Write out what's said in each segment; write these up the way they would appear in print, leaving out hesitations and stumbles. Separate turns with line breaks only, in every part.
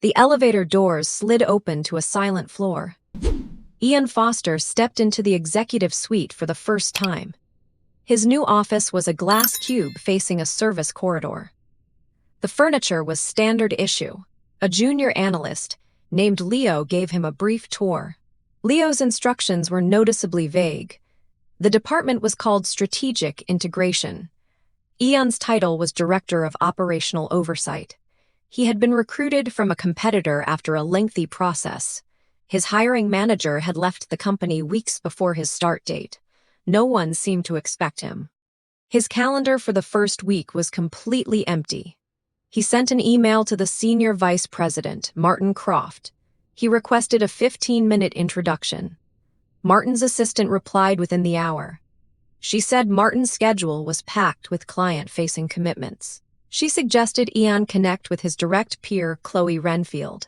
The elevator doors slid open to a silent floor. Ian Foster stepped into the executive suite for the first time. His new office was a glass cube facing a service corridor. The furniture was standard issue. A junior analyst, named Leo, gave him a brief tour. Leo's instructions were noticeably vague. The department was called Strategic Integration. Ian's title was Director of Operational Oversight. He had been recruited from a competitor after a lengthy process. His hiring manager had left the company weeks before his start date. No one seemed to expect him. His calendar for the first week was completely empty. He sent an email to the senior vice president, Martin Croft. He requested a 15-minute introduction. Martin's assistant replied within the hour. She said Martin's schedule was packed with client-facing commitments. She suggested Ian connect with his direct peer, Chloe Renfield.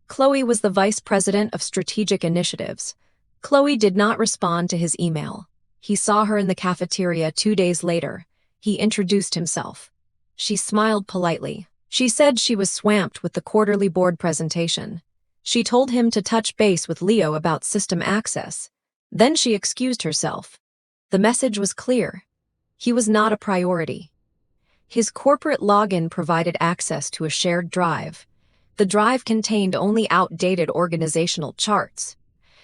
Chloe was the vice president of strategic initiatives. Chloe did not respond to his email. He saw her in the cafeteria 2 days later. He introduced himself. She smiled politely. She said she was swamped with the quarterly board presentation. She told him to touch base with Leo about system access. Then she excused herself. The message was clear. He was not a priority. His corporate login provided access to a shared drive. The drive contained only outdated organizational charts.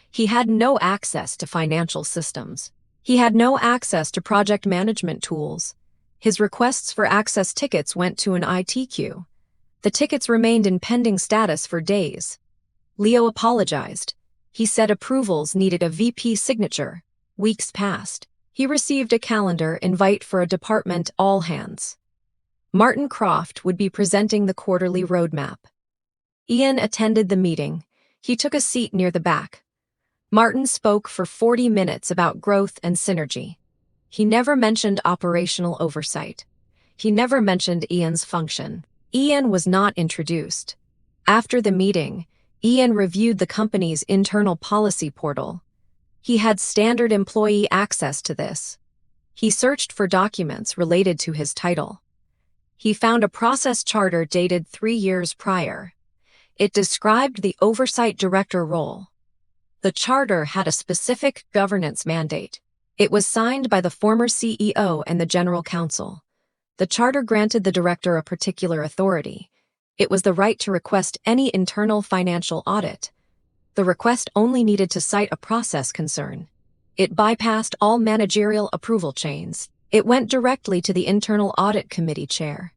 He had no access to financial systems. He had no access to project management tools. His requests for access tickets went to an IT queue. The tickets remained in pending status for days. Leo apologized. He said approvals needed a VP signature. Weeks passed. He received a calendar invite for a department all-hands. Martin Croft would be presenting the quarterly roadmap. Ian attended the meeting. He took a seat near the back. Martin spoke for 40 minutes about growth and synergy. He never mentioned operational oversight. He never mentioned Ian's function. Ian was not introduced. After the meeting, Ian reviewed the company's internal policy portal. He had standard employee access to this. He searched for documents related to his title. He found a process charter dated 3 years prior. It described the oversight director role. The charter had a specific governance mandate. It was signed by the former CEO and the general counsel. The charter granted the director a particular authority. It was the right to request any internal financial audit. The request only needed to cite a process concern. It bypassed all managerial approval chains. It went directly to the Internal Audit Committee chair.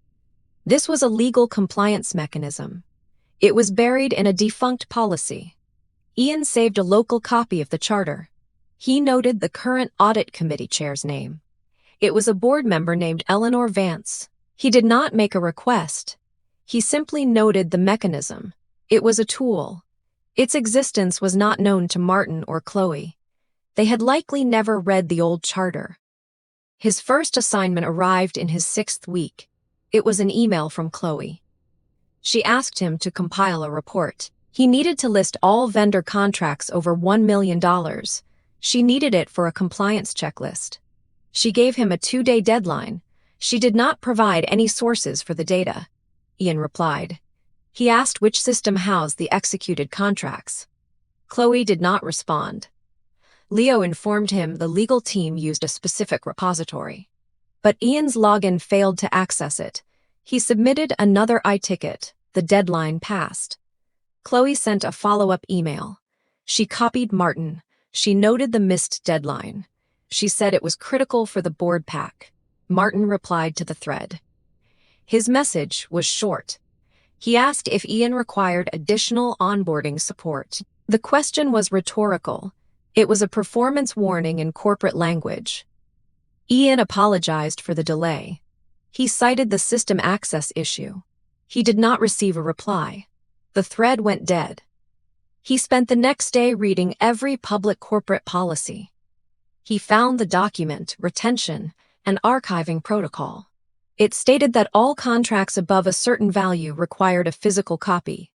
This was a legal compliance mechanism. It was buried in a defunct policy. Ian saved a local copy of the charter. He noted the current Audit Committee chair's name. It was a board member named Eleanor Vance. He did not make a request. He simply noted the mechanism. It was a tool. Its existence was not known to Martin or Chloe. They had likely never read the old charter. His first assignment arrived in his 6th week. It was an email from Chloe. She asked him to compile a report. He needed to list all vendor contracts over $1 million. She needed it for a compliance checklist. She gave him a 2-day deadline. She did not provide any sources for the data. Ian replied. He asked which system housed the executed contracts. Chloe did not respond. Leo informed him the legal team used a specific repository. But Ian's login failed to access it. He submitted another I-ticket. The deadline passed. Chloe sent a follow-up email. She copied Martin. She noted the missed deadline. She said it was critical for the board pack. Martin replied to the thread. His message was short. He asked if Ian required additional onboarding support. The question was rhetorical. It was a performance warning in corporate language. Ian apologized for the delay. He cited the system access issue. He did not receive a reply. The thread went dead. He spent the next day reading every public corporate policy. He found the document, retention, and archiving protocol. It stated that all contracts above a certain value required a physical copy.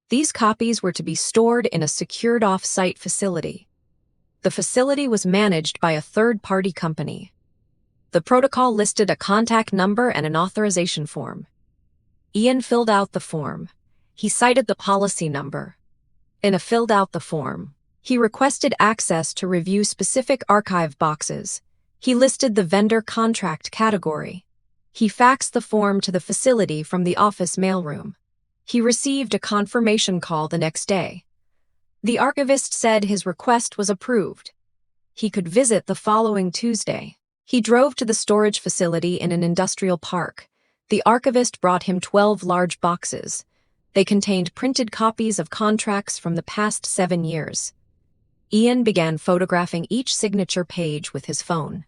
These copies were to be stored in a secured off-site facility. The facility was managed by a third-party company. The protocol listed a contact number and an authorization form. Ian filled out the form. He cited the policy number and filled out the form. He requested access to review specific archive boxes. He listed the vendor contract category. He faxed the form to the facility from the office mailroom. He received a confirmation call the next day. The archivist said his request was approved. He could visit the following Tuesday. He drove to the storage facility in an industrial park. The archivist brought him 12 large boxes. They contained printed copies of contracts from the past 7 years. Ian began photographing each signature page with his phone.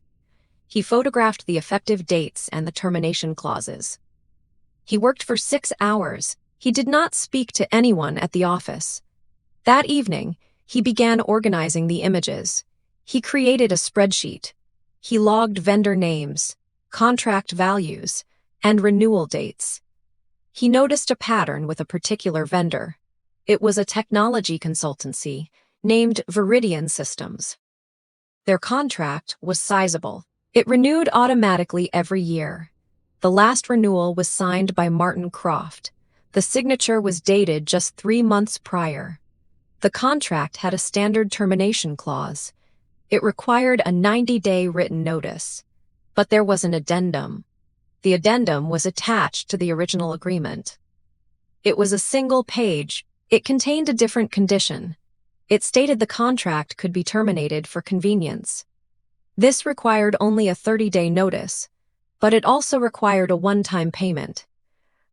He photographed the effective dates and the termination clauses. He worked for 6 hours. He did not speak to anyone at the office. That evening, he began organizing the images. He created a spreadsheet. He logged vendor names, contract values, and renewal dates. He noticed a pattern with a particular vendor. It was a technology consultancy named Rewritten Systems. Their contract was sizable. It renewed automatically every year. The last renewal was signed by Martin Croft. The signature was dated just 3 months prior. The contract had a standard termination clause. It required a 90-day written notice. But there was an addendum. The addendum was attached to the original agreement. It was a single page. It contained a different condition. It stated the contract could be terminated for convenience. This required only a 30-day notice, but it also required a one-time payment.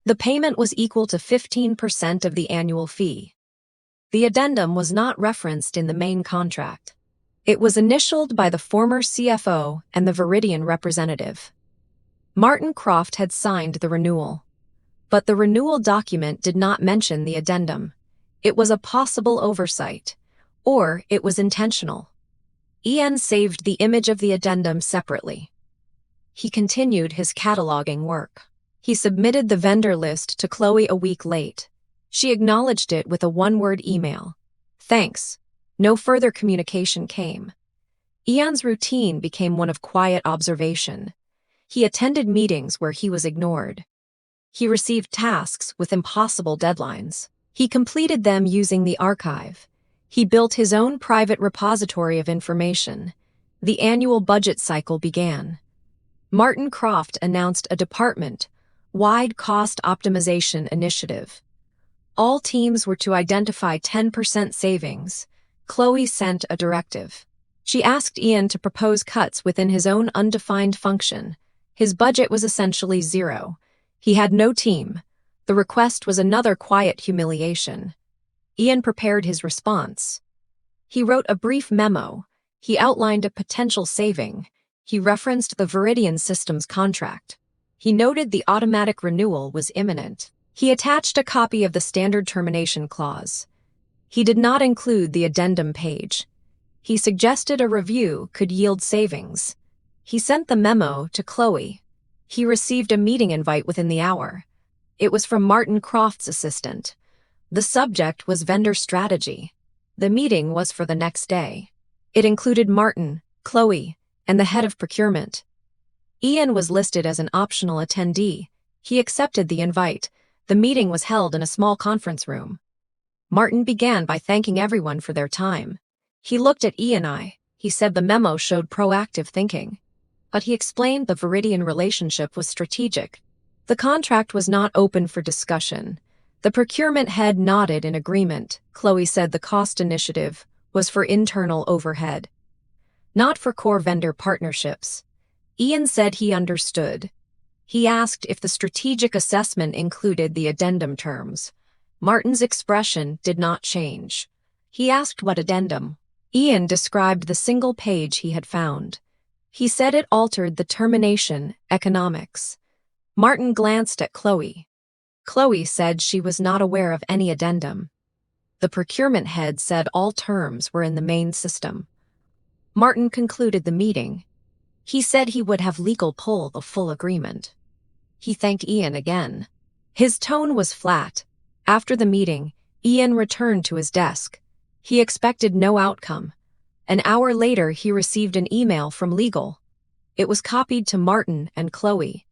The payment was equal to 15% of the annual fee. The addendum was not referenced in the main contract. It was initialed by the former CFO and the Veridian representative. Martin Croft had signed the renewal, but the renewal document did not mention the addendum. It was a possible oversight, or it was intentional. Ian saved the image of the addendum separately. He continued his cataloging work. He submitted the vendor list to Chloe a week late. She acknowledged it with a one-word email. Thanks. No further communication came. Ian's routine became one of quiet observation. He attended meetings where he was ignored. He received tasks with impossible deadlines. He completed them using the archive. He built his own private repository of information. The annual budget cycle began. Martin Croft announced a department-wide cost optimization initiative. All teams were to identify 10% savings. Chloe sent a directive. She asked Ian to propose cuts within his own undefined function. His budget was essentially zero. He had no team. The request was another quiet humiliation. Ian prepared his response. He wrote a brief memo. He outlined a potential saving. He referenced the Veridian Systems contract. He noted the automatic renewal was imminent. He attached a copy of the standard termination clause. He did not include the addendum page. He suggested a review could yield savings. He sent the memo to Chloe. He received a meeting invite within the hour. It was from Martin Croft's assistant. The subject was vendor strategy. The meeting was for the next day. It included Martin, Chloe, and the head of procurement. Ian was listed as an optional attendee. He accepted the invite. The meeting was held in a small conference room. Martin began by thanking everyone for their time. He looked at Ian. He said the memo showed proactive thinking. But he explained the Veridian relationship was strategic. The contract was not open for discussion. The procurement head nodded in agreement. Chloe said the cost initiative was for internal overhead, not for core vendor partnerships. Ian said he understood. He asked if the strategic assessment included the addendum terms. Martin's expression did not change. He asked what addendum. Ian described the single page he had found. He said it altered the termination economics. Martin glanced at Chloe. Chloe said she was not aware of any addendum. The procurement head said all terms were in the main system. Martin concluded the meeting. He said he would have legal pull the full agreement. He thanked Ian again. His tone was flat. After the meeting, Ian returned to his desk. He expected no outcome. An hour later, he received an email from legal. It was copied to Martin and Chloe.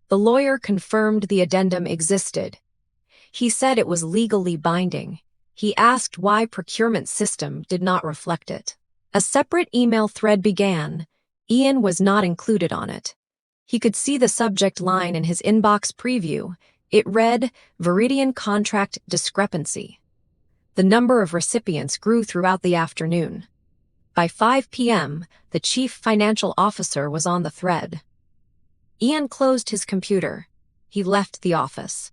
The lawyer confirmed the addendum existed. He said it was legally binding. He asked why procurement system did not reflect it. A separate email thread began. Ian was not included on it. He could see the subject line in his inbox preview. It read, "Viridian contract discrepancy." The number of recipients grew throughout the afternoon. By 5 p.m., the chief financial officer was on the thread. Ian closed his computer. He left the office.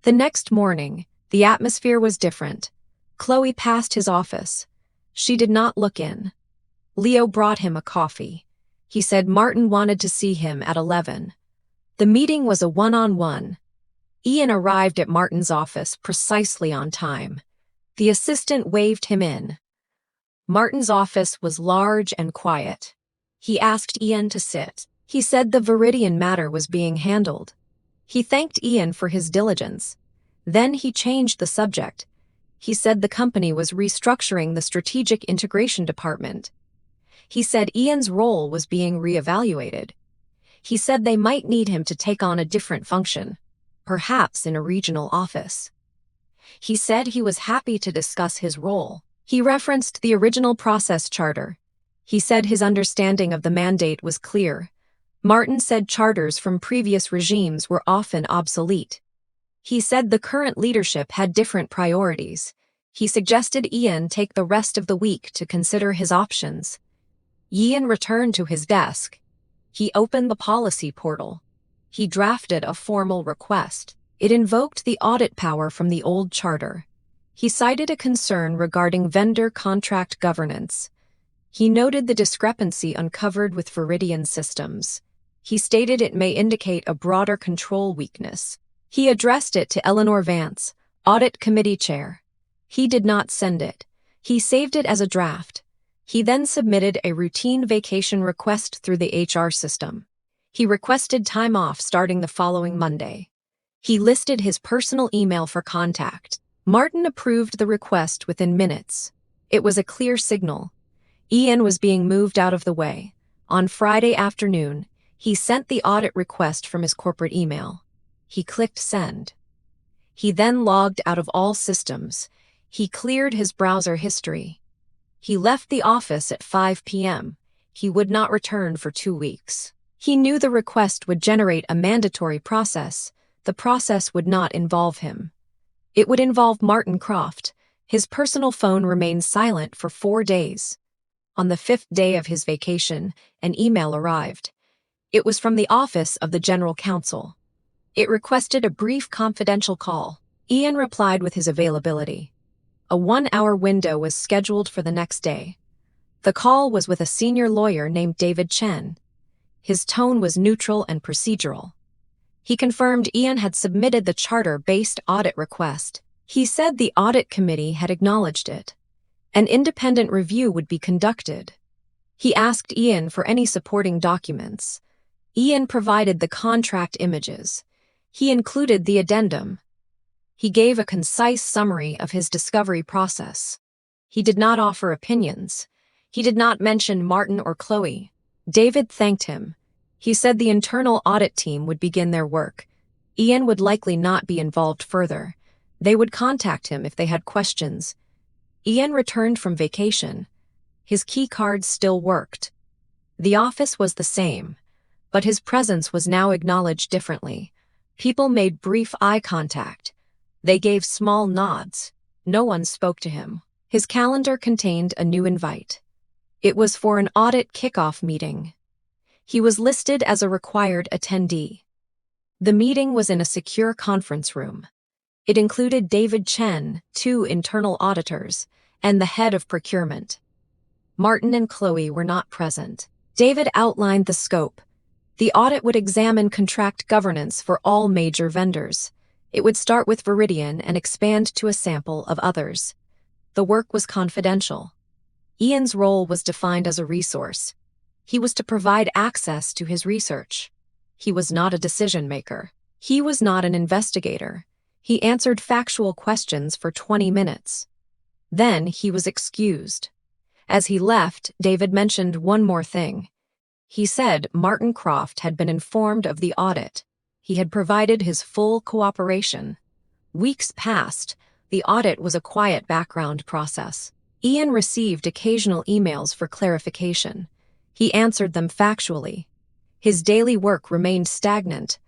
The next morning, the atmosphere was different. Chloe passed his office. She did not look in. Leo brought him a coffee. He said Martin wanted to see him at 11. The meeting was a one-on-one. Ian arrived at Martin's office precisely on time. The assistant waved him in. Martin's office was large and quiet. He asked Ian to sit. He said the Viridian matter was being handled. He thanked Ian for his diligence. Then he changed the subject. He said the company was restructuring the strategic integration department. He said Ian's role was being reevaluated. He said they might need him to take on a different function, perhaps in a regional office. He said he was happy to discuss his role. He referenced the original process charter. He said his understanding of the mandate was clear. Martin said charters from previous regimes were often obsolete. He said the current leadership had different priorities. He suggested Ian take the rest of the week to consider his options. Ian returned to his desk. He opened the policy portal. He drafted a formal request. It invoked the audit power from the old charter. He cited a concern regarding vendor contract governance. He noted the discrepancy uncovered with Viridian systems. He stated it may indicate a broader control weakness. He addressed it to Eleanor Vance, Audit Committee Chair. He did not send it. He saved it as a draft. He then submitted a routine vacation request through the HR system. He requested time off starting the following Monday. He listed his personal email for contact. Martin approved the request within minutes. It was a clear signal. Ian was being moved out of the way. On Friday afternoon, he sent the audit request from his corporate email. He clicked send. He then logged out of all systems. He cleared his browser history. He left the office at 5 p.m. He would not return for 2 weeks. He knew the request would generate a mandatory process. The process would not involve him. It would involve Martin Croft. His personal phone remained silent for 4 days. On the 5th day of his vacation, an email arrived. It was from the office of the General Counsel. It requested a brief confidential call. Ian replied with his availability. A 1-hour window was scheduled for the next day. The call was with a senior lawyer named David Chen. His tone was neutral and procedural. He confirmed Ian had submitted the charter-based audit request. He said the audit committee had acknowledged it. An independent review would be conducted. He asked Ian for any supporting documents. Ian provided the contract images. He included the addendum. He gave a concise summary of his discovery process. He did not offer opinions. He did not mention Martin or Chloe. David thanked him. He said the internal audit team would begin their work. Ian would likely not be involved further. They would contact him if they had questions. Ian returned from vacation. His key cards still worked. The office was the same, but his presence was now acknowledged differently. People made brief eye contact. They gave small nods. No one spoke to him. His calendar contained a new invite. It was for an audit kickoff meeting. He was listed as a required attendee. The meeting was in a secure conference room. It included David Chen, 2 internal auditors, and the head of procurement. Martin and Chloe were not present. David outlined the scope. The audit would examine contract governance for all major vendors. It would start with Viridian and expand to a sample of others. The work was confidential. Ian's role was defined as a resource. He was to provide access to his research. He was not a decision-maker. He was not an investigator. He answered factual questions for 20 minutes. Then he was excused. As he left, David mentioned one more thing. He said Martin Croft had been informed of the audit. He had provided his full cooperation. Weeks passed. The audit was a quiet background process. Ian received occasional emails for clarification. He answered them factually. His daily work remained stagnant.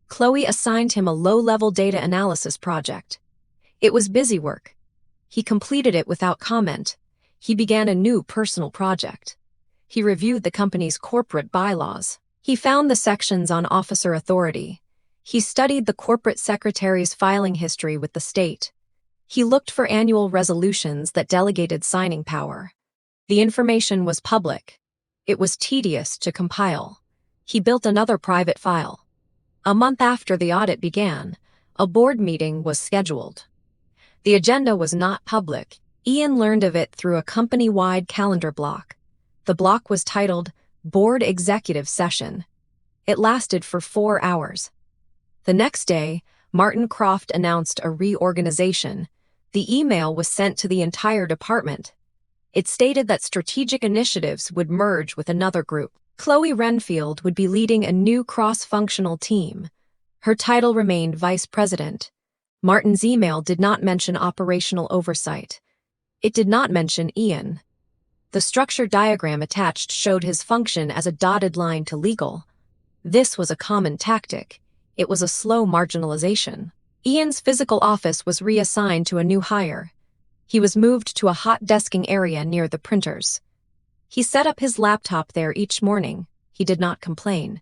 Chloe assigned him a low-level data analysis project. It was busy work. He completed it without comment. He began a new personal project. He reviewed the company's corporate bylaws. He found the sections on officer authority. He studied the corporate secretary's filing history with the state. He looked for annual resolutions that delegated signing power. The information was public. It was tedious to compile. He built another private file. A month after the audit began, a board meeting was scheduled. The agenda was not public. Ian learned of it through a company-wide calendar block. The block was titled Board Executive Session. It lasted for 4 hours. The next day, Martin Croft announced a reorganization. The email was sent to the entire department. It stated that strategic initiatives would merge with another group. Chloe Renfield would be leading a new cross-functional team. Her title remained vice president. Martin's email did not mention operational oversight. It did not mention Ian. The structure diagram attached showed his function as a dotted line to legal. This was a common tactic. It was a slow marginalization. Ian's physical office was reassigned to a new hire. He was moved to a hot desking area near the printers. He set up his laptop there each morning. He did not complain.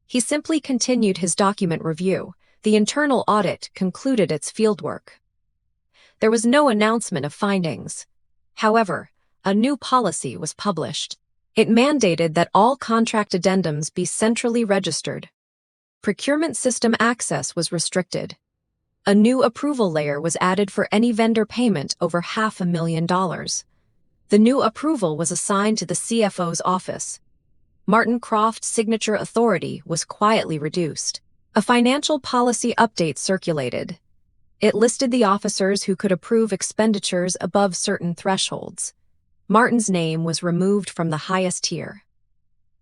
He simply continued his document review. The internal audit concluded its fieldwork. There was no announcement of findings. However, a new policy was published. It mandated that all contract addendums be centrally registered. Procurement system access was restricted. A new approval layer was added for any vendor payment over $500,000. The new approval was assigned to the CFO's office. Martin Croft's signature authority was quietly reduced. A financial policy update circulated. It listed the officers who could approve expenditures above certain thresholds. Martin's name was removed from the highest tier.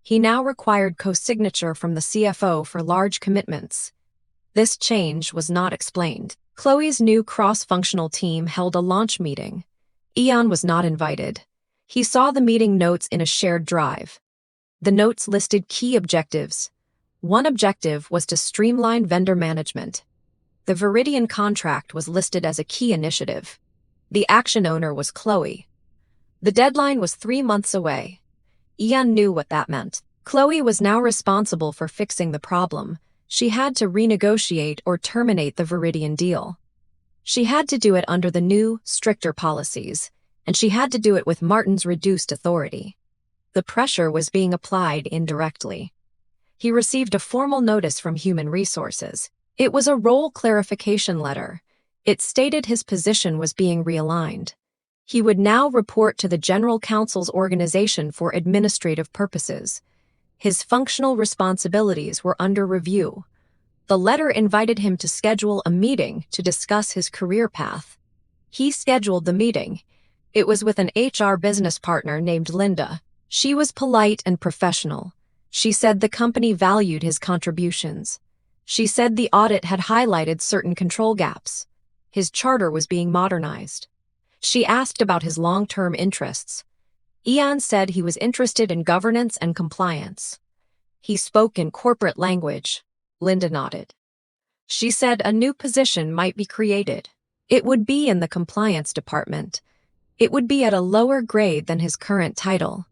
He now required co-signature from the CFO for large commitments. This change was not explained. Chloe's new cross-functional team held a launch meeting. Ian was not invited. He saw the meeting notes in a shared drive. The notes listed key objectives. One objective was to streamline vendor management. The Viridian contract was listed as a key initiative. The action owner was Chloe. The deadline was 3 months away. Ian knew what that meant. Chloe was now responsible for fixing the problem. She had to renegotiate or terminate the Viridian deal. She had to do it under the new, stricter policies, and she had to do it with Martin's reduced authority. The pressure was being applied indirectly. He received a formal notice from Human Resources. It was a role clarification letter. It stated his position was being realigned. He would now report to the General Counsel's organization for administrative purposes. His functional responsibilities were under review. The letter invited him to schedule a meeting to discuss his career path. He scheduled the meeting. It was with an HR business partner named Linda. She was polite and professional. She said the company valued his contributions. She said the audit had highlighted certain control gaps. His charter was being modernized. She asked about his long-term interests. Ian said he was interested in governance and compliance. He spoke in corporate language. Linda nodded. She said a new position might be created. It would be in the compliance department. It would be at a lower grade than his current title.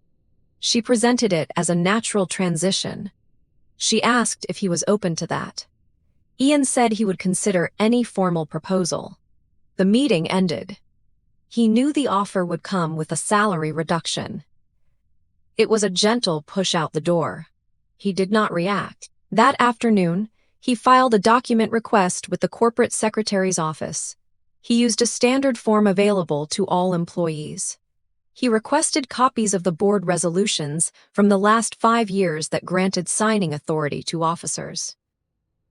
She presented it as a natural transition. She asked if he was open to that. Ian said he would consider any formal proposal. The meeting ended. He knew the offer would come with a salary reduction. It was a gentle push out the door. He did not react. That afternoon, he filed a document request with the corporate secretary's office. He used a standard form available to all employees. He requested copies of the board resolutions from the last 5 years that granted signing authority to officers.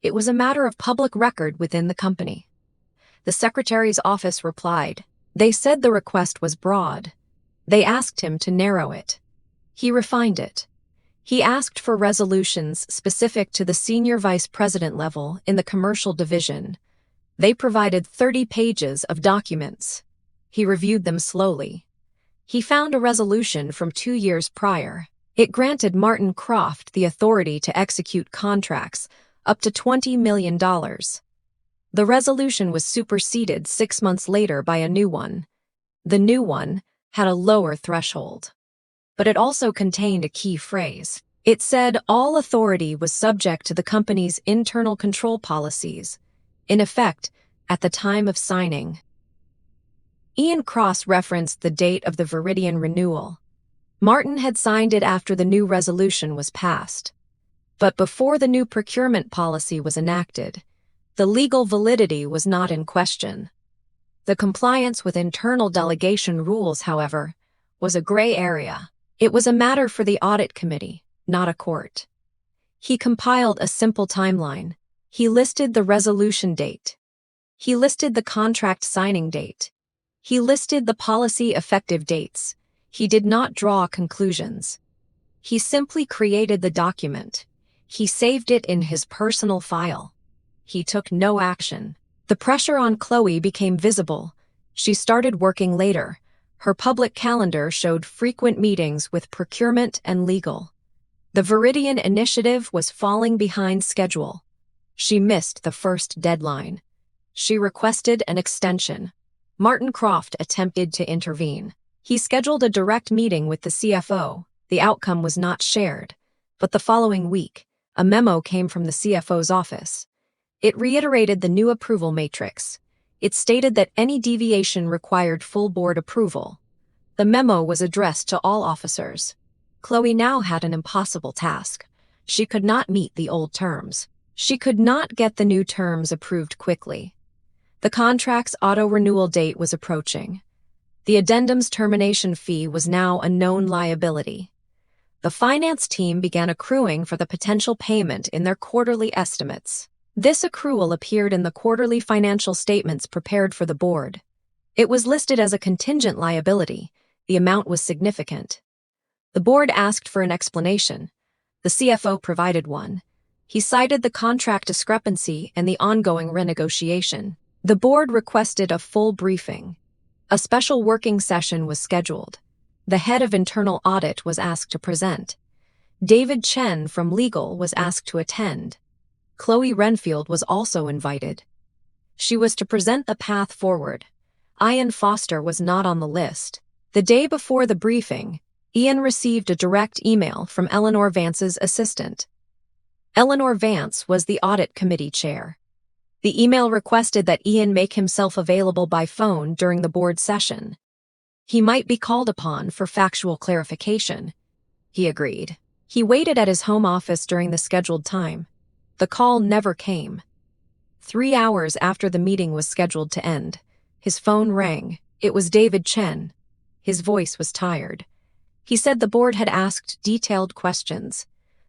It was a matter of public record within the company. The secretary's office replied. They said the request was broad. They asked him to narrow it. He refined it. He asked for resolutions specific to the senior vice president level in the commercial division. They provided 30 pages of documents. He reviewed them slowly. He found a resolution from 2 years prior. It granted Martin Croft the authority to execute contracts up to $20 million. The resolution was superseded 6 months later by a new one. The new one had a lower threshold. But it also contained a key phrase. It said all authority was subject to the company's internal control policies, in effect at the time of signing. Ian cross-referenced the date of the Viridian renewal. Martin had signed it after the new resolution was passed. But before the new procurement policy was enacted, the legal validity was not in question. The compliance with internal delegation rules, however, was a gray area. It was a matter for the audit committee, not a court. He compiled a simple timeline. He listed the resolution date. He listed the contract signing date. He listed the policy effective dates. He did not draw conclusions. He simply created the document. He saved it in his personal file. He took no action. The pressure on Chloe became visible. She started working later. Her public calendar showed frequent meetings with procurement and legal. The Viridian initiative was falling behind schedule. She missed the first deadline. She requested an extension. Martin Croft attempted to intervene. He scheduled a direct meeting with the CFO. The outcome was not shared. But the following week, a memo came from the CFO's office. It reiterated the new approval matrix. It stated that any deviation required full board approval. The memo was addressed to all officers. Chloe now had an impossible task. She could not meet the old terms. She could not get the new terms approved quickly. The contract's auto-renewal date was approaching. The addendum's termination fee was now a known liability. The finance team began accruing for the potential payment in their quarterly estimates. This accrual appeared in the quarterly financial statements prepared for the board. It was listed as a contingent liability. The amount was significant. The board asked for an explanation. The CFO provided one. He cited the contract discrepancy and the ongoing renegotiation. The board requested a full briefing. A special working session was scheduled. The head of internal audit was asked to present. David Chen from legal was asked to attend. Chloe Renfield was also invited. She was to present the path forward. Ian Foster was not on the list. The day before the briefing, Ian received a direct email from Eleanor Vance's assistant. Eleanor Vance was the audit committee chair. The email requested that Ian make himself available by phone during the board session. He might be called upon for factual clarification. He agreed. He waited at his home office during the scheduled time. The call never came. 3 hours after the meeting was scheduled to end, his phone rang. It was David Chen. His voice was tired. He said the board had asked detailed questions.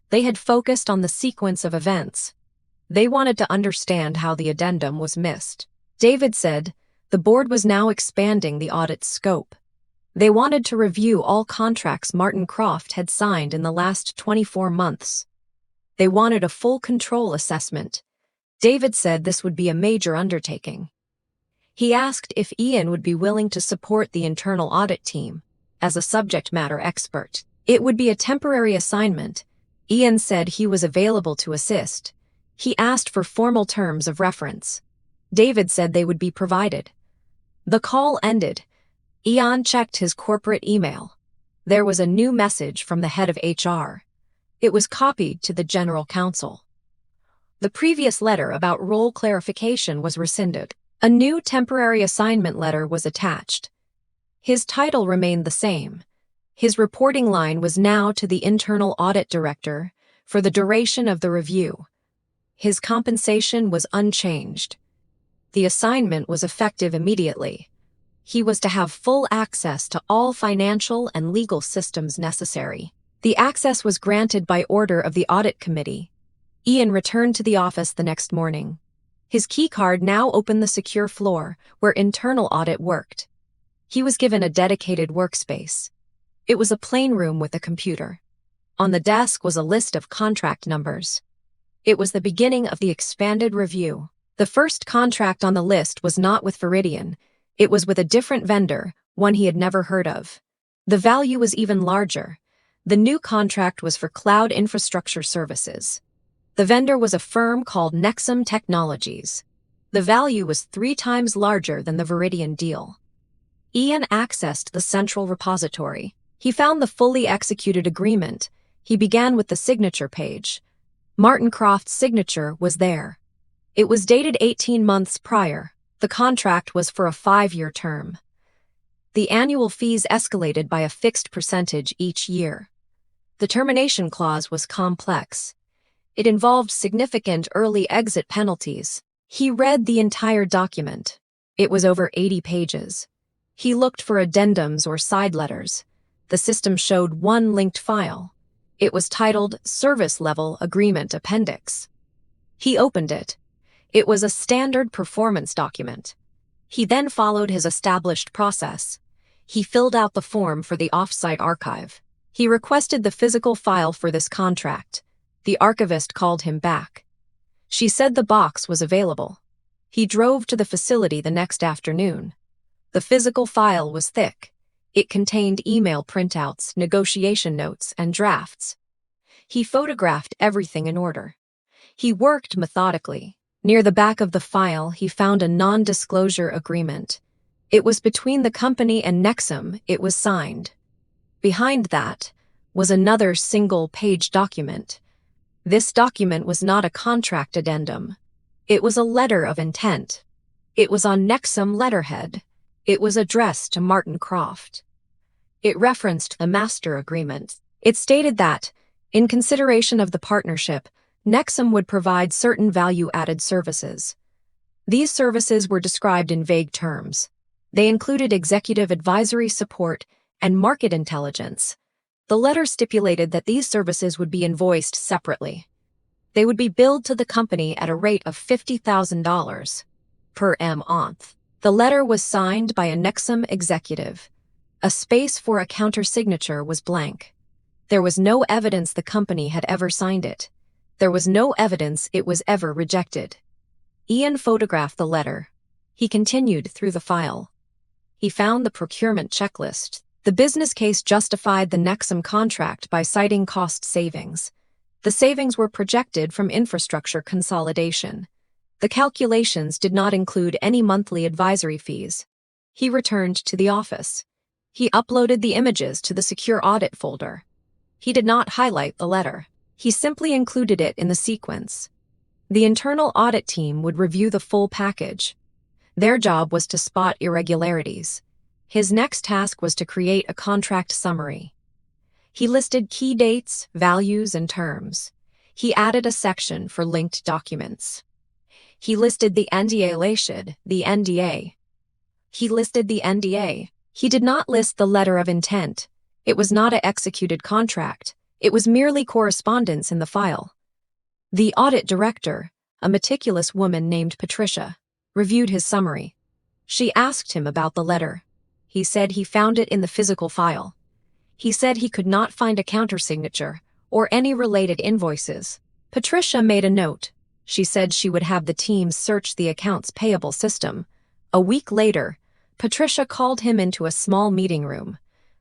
They had focused on the sequence of events. They wanted to understand how the addendum was missed. David said the board was now expanding the audit's scope. They wanted to review all contracts Martin Croft had signed in the last 24 months. They wanted a full control assessment. David said this would be a major undertaking. He asked if Ian would be willing to support the internal audit team as a subject matter expert. It would be a temporary assignment. Ian said he was available to assist. He asked for formal terms of reference. David said they would be provided. The call ended. Ian checked his corporate email. There was a new message from the head of HR. It was copied to the general counsel. The previous letter about role clarification was rescinded. A new temporary assignment letter was attached. His title remained the same. His reporting line was now to the internal audit director for the duration of the review. His compensation was unchanged. The assignment was effective immediately. He was to have full access to all financial and legal systems necessary. The access was granted by order of the audit committee. Ian returned to the office the next morning. His keycard now opened the secure floor where internal audit worked. He was given a dedicated workspace. It was a plain room with a computer. On the desk was a list of contract numbers. It was the beginning of the expanded review. The first contract on the list was not with Viridian. It was with a different vendor, one he had never heard of. The value was even larger. The new contract was for cloud infrastructure services. The vendor was a firm called Nexum Technologies. The value was 3 times larger than the Viridian deal. Ian accessed the central repository. He found the fully executed agreement. He began with the signature page. Martin Croft's signature was there. It was dated 18 months prior. The contract was for a 5-year term. The annual fees escalated by a fixed percentage each year. The termination clause was complex. It involved significant early exit penalties. He read the entire document. It was over 80 pages. He looked for addendums or side letters. The system showed one linked file. It was titled Service Level Agreement Appendix. He opened it. It was a standard performance document. He then followed his established process. He filled out the form for the off-site archive. He requested the physical file for this contract. The archivist called him back. She said the box was available. He drove to the facility the next afternoon. The physical file was thick. It contained email printouts, negotiation notes, and drafts. He photographed everything in order. He worked methodically. Near the back of the file, he found a non-disclosure agreement. It was between the company and Nexum. It was signed. Behind that was another single-page document. This document was not a contract addendum. It was a letter of intent. It was on Nexum letterhead. It was addressed to Martin Croft. It referenced the master agreement. It stated that, in consideration of the partnership, Nexum would provide certain value-added services. These services were described in vague terms. They included executive advisory support and market intelligence. The letter stipulated that these services would be invoiced separately. They would be billed to the company at a rate of $50,000 per month. The letter was signed by a Nexum executive. A space for a counter-signature was blank. There was no evidence the company had ever signed it. There was no evidence it was ever rejected. Ian photographed the letter. He continued through the file. He found the procurement checklist. The business case justified the Nexum contract by citing cost savings. The savings were projected from infrastructure consolidation. The calculations did not include any monthly advisory fees. He returned to the office. He uploaded the images to the secure audit folder. He did not highlight the letter. He simply included it in the sequence. The internal audit team would review the full package. Their job was to spot irregularities. His next task was to create a contract summary. He listed key dates, values, and terms. He added a section for linked documents. He listed the NDA. He listed the NDA. He did not list the letter of intent. It was not an executed contract. It was merely correspondence in the file. The audit director, a meticulous woman named Patricia, reviewed his summary. She asked him about the letter. He said he found it in the physical file. He said he could not find a countersignature or any related invoices. Patricia made a note. She said she would have the team search the accounts payable system. A week later, Patricia called him into a small meeting room.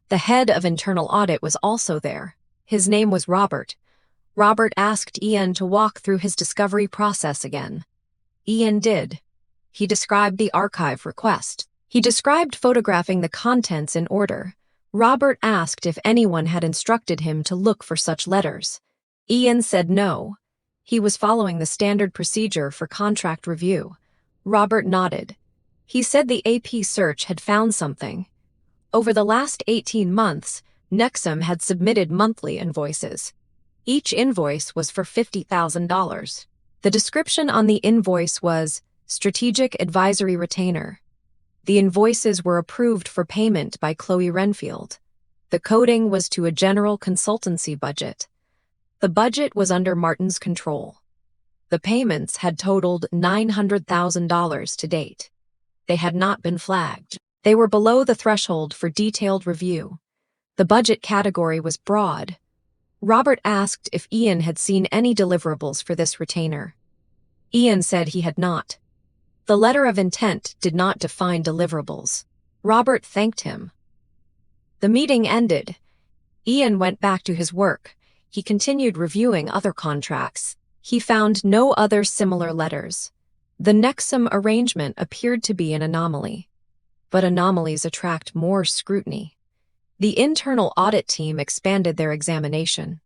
The head of internal audit was also there. His name was Robert. Robert asked Ian to walk through his discovery process again. Ian did. He described the archive request. He described photographing the contents in order. Robert asked if anyone had instructed him to look for such letters. Ian said no. He was following the standard procedure for contract review. Robert nodded. He said the AP search had found something. Over the last 18 months, Nexum had submitted monthly invoices. Each invoice was for $50,000. The description on the invoice was Strategic Advisory Retainer. The invoices were approved for payment by Chloe Renfield. The coding was to a general consultancy budget. The budget was under Martin's control. The payments had totaled $900,000 to date. They had not been flagged. They were below the threshold for detailed review. The budget category was broad. Robert asked if Ian had seen any deliverables for this retainer. Ian said he had not. The letter of intent did not define deliverables. Robert thanked him. The meeting ended. Ian went back to his work. He continued reviewing other contracts. He found no other similar letters. The Nexum arrangement appeared to be an anomaly. But anomalies attract more scrutiny. The internal audit team expanded their examination.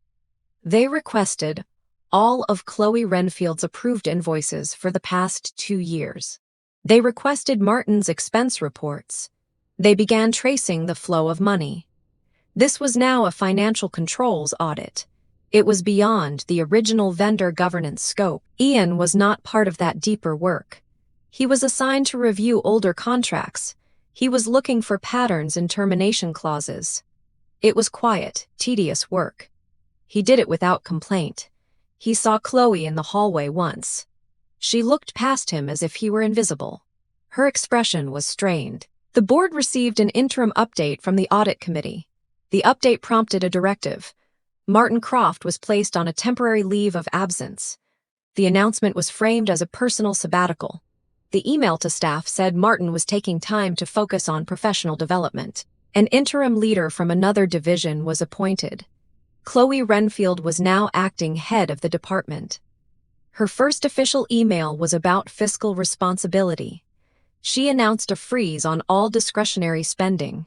They requested all of Chloe Renfield's approved invoices for the past 2 years. They requested Martin's expense reports. They began tracing the flow of money. This was now a financial controls audit. It was beyond the original vendor governance scope. Ian was not part of that deeper work. He was assigned to review older contracts. He was looking for patterns in termination clauses. It was quiet, tedious work. He did it without complaint. He saw Chloe in the hallway once. She looked past him as if he were invisible. Her expression was strained. The board received an interim update from the audit committee. The update prompted a directive. Martin Croft was placed on a temporary leave of absence. The announcement was framed as a personal sabbatical. The email to staff said Martin was taking time to focus on professional development. An interim leader from another division was appointed. Chloe Renfield was now acting head of the department. Her first official email was about fiscal responsibility. She announced a freeze on all discretionary spending.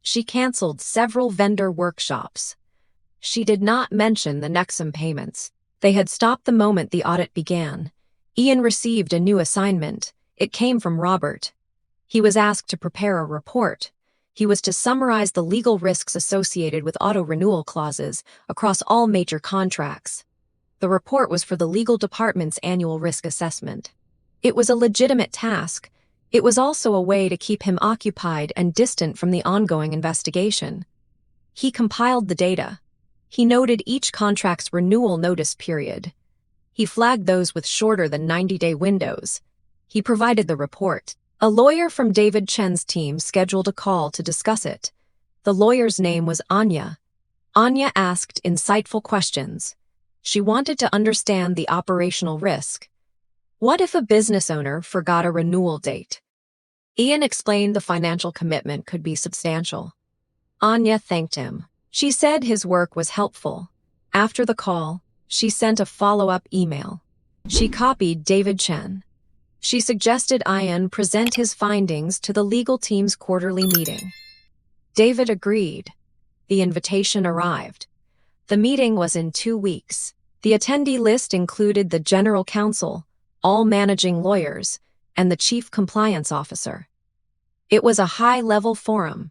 She canceled several vendor workshops. She did not mention the Nexum payments. They had stopped the moment the audit began. Ian received a new assignment. It came from Robert. He was asked to prepare a report. He was to summarize the legal risks associated with auto-renewal clauses across all major contracts. The report was for the legal department's annual risk assessment. It was a legitimate task. It was also a way to keep him occupied and distant from the ongoing investigation. He compiled the data. He noted each contract's renewal notice period. He flagged those with shorter than 90-day windows. He provided the report. A lawyer from David Chen's team scheduled a call to discuss it. The lawyer's name was Anya. Anya asked insightful questions. She wanted to understand the operational risk. What if a business owner forgot a renewal date? Ian explained the financial commitment could be substantial. Anya thanked him. She said his work was helpful. After the call, she sent a follow-up email. She copied David Chen. She suggested Ian present his findings to the legal team's quarterly meeting. David agreed. The invitation arrived. The meeting was in 2 weeks. The attendee list included the general counsel, all managing lawyers, and the chief compliance officer. It was a high-level forum.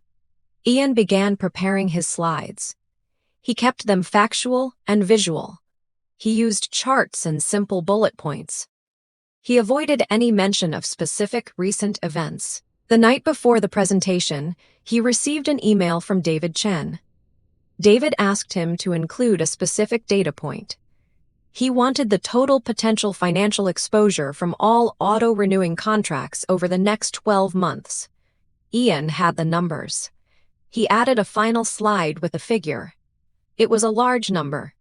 Ian began preparing his slides. He kept them factual and visual. He used charts and simple bullet points. He avoided any mention of specific recent events. The night before the presentation, he received an email from David Chen. David asked him to include a specific data point. He wanted the total potential financial exposure from all auto-renewing contracts over the next 12 months. Ian had the numbers. He added a final slide with a figure. It was a large number.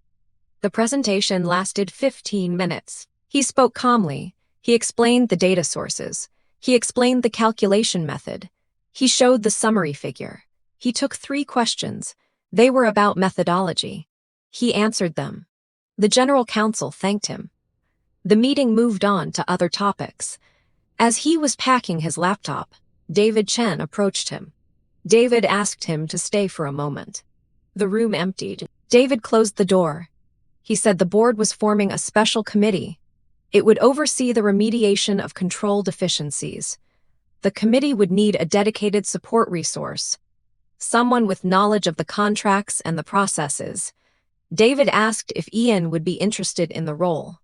The presentation lasted 15 minutes. He spoke calmly. He explained the data sources. He explained the calculation method. He showed the summary figure. He took 3 questions. They were about methodology. He answered them. The general counsel thanked him. The meeting moved on to other topics. As he was packing his laptop, David Chen approached him. David asked him to stay for a moment. The room emptied. David closed the door. He said the board was forming a special committee. It would oversee the remediation of control deficiencies. The committee would need a dedicated support resource, someone with knowledge of the contracts and the processes. David asked if Ian would be interested in the role.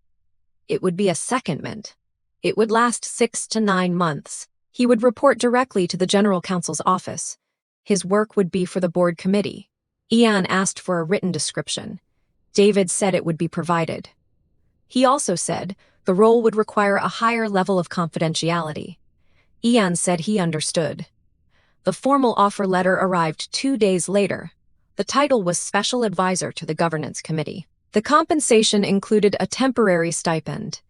It would be a secondment. It would last 6 to 9 months. He would report directly to the general counsel's office. His work would be for the board committee. Ian asked for a written description. David said it would be provided. He also said the role would require a higher level of confidentiality. Ian said he understood. The formal offer letter arrived 2 days later. The title was Special Advisor to the Governance Committee. The compensation included a temporary stipend.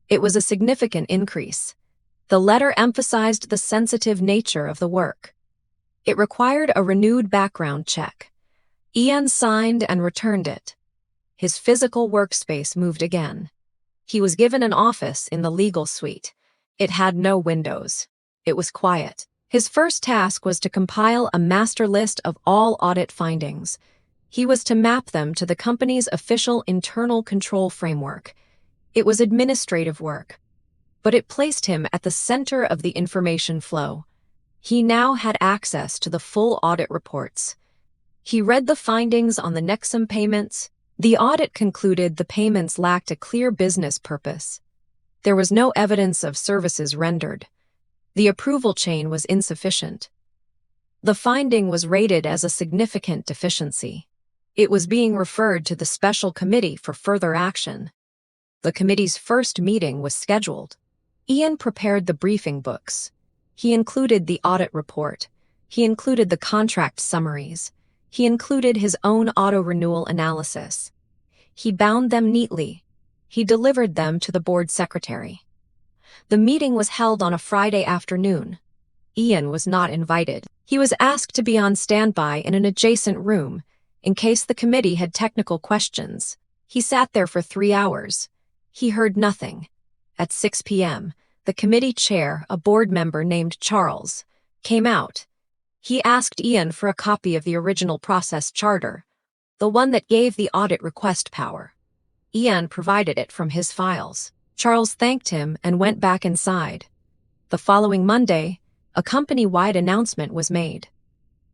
It was a significant increase. The letter emphasized the sensitive nature of the work. It required a renewed background check. Ian signed and returned it. His physical workspace moved again. He was given an office in the legal suite. It had no windows. It was quiet. His first task was to compile a master list of all audit findings. He was to map them to the company's official internal control framework. It was administrative work, but it placed him at the center of the information flow. He now had access to the full audit reports. He read the findings on the Nexum payments. The audit concluded the payments lacked a clear business purpose. There was no evidence of services rendered. The approval chain was insufficient. The finding was rated as a significant deficiency. It was being referred to the special committee for further action. The committee's first meeting was scheduled. Ian prepared the briefing books. He included the audit report. He included the contract summaries. He included his own auto-renewal analysis. He bound them neatly. He delivered them to the board secretary. The meeting was held on a Friday afternoon. Ian was not invited. He was asked to be on standby in an adjacent room in case the committee had technical questions. He sat there for 3 hours. He heard nothing. At 6 p.m., the committee chair, a board member named Charles, came out. He asked Ian for a copy of the original process charter, the one that gave the audit request power. Ian provided it from his files. Charles thanked him and went back inside. The following Monday, a company-wide announcement was made.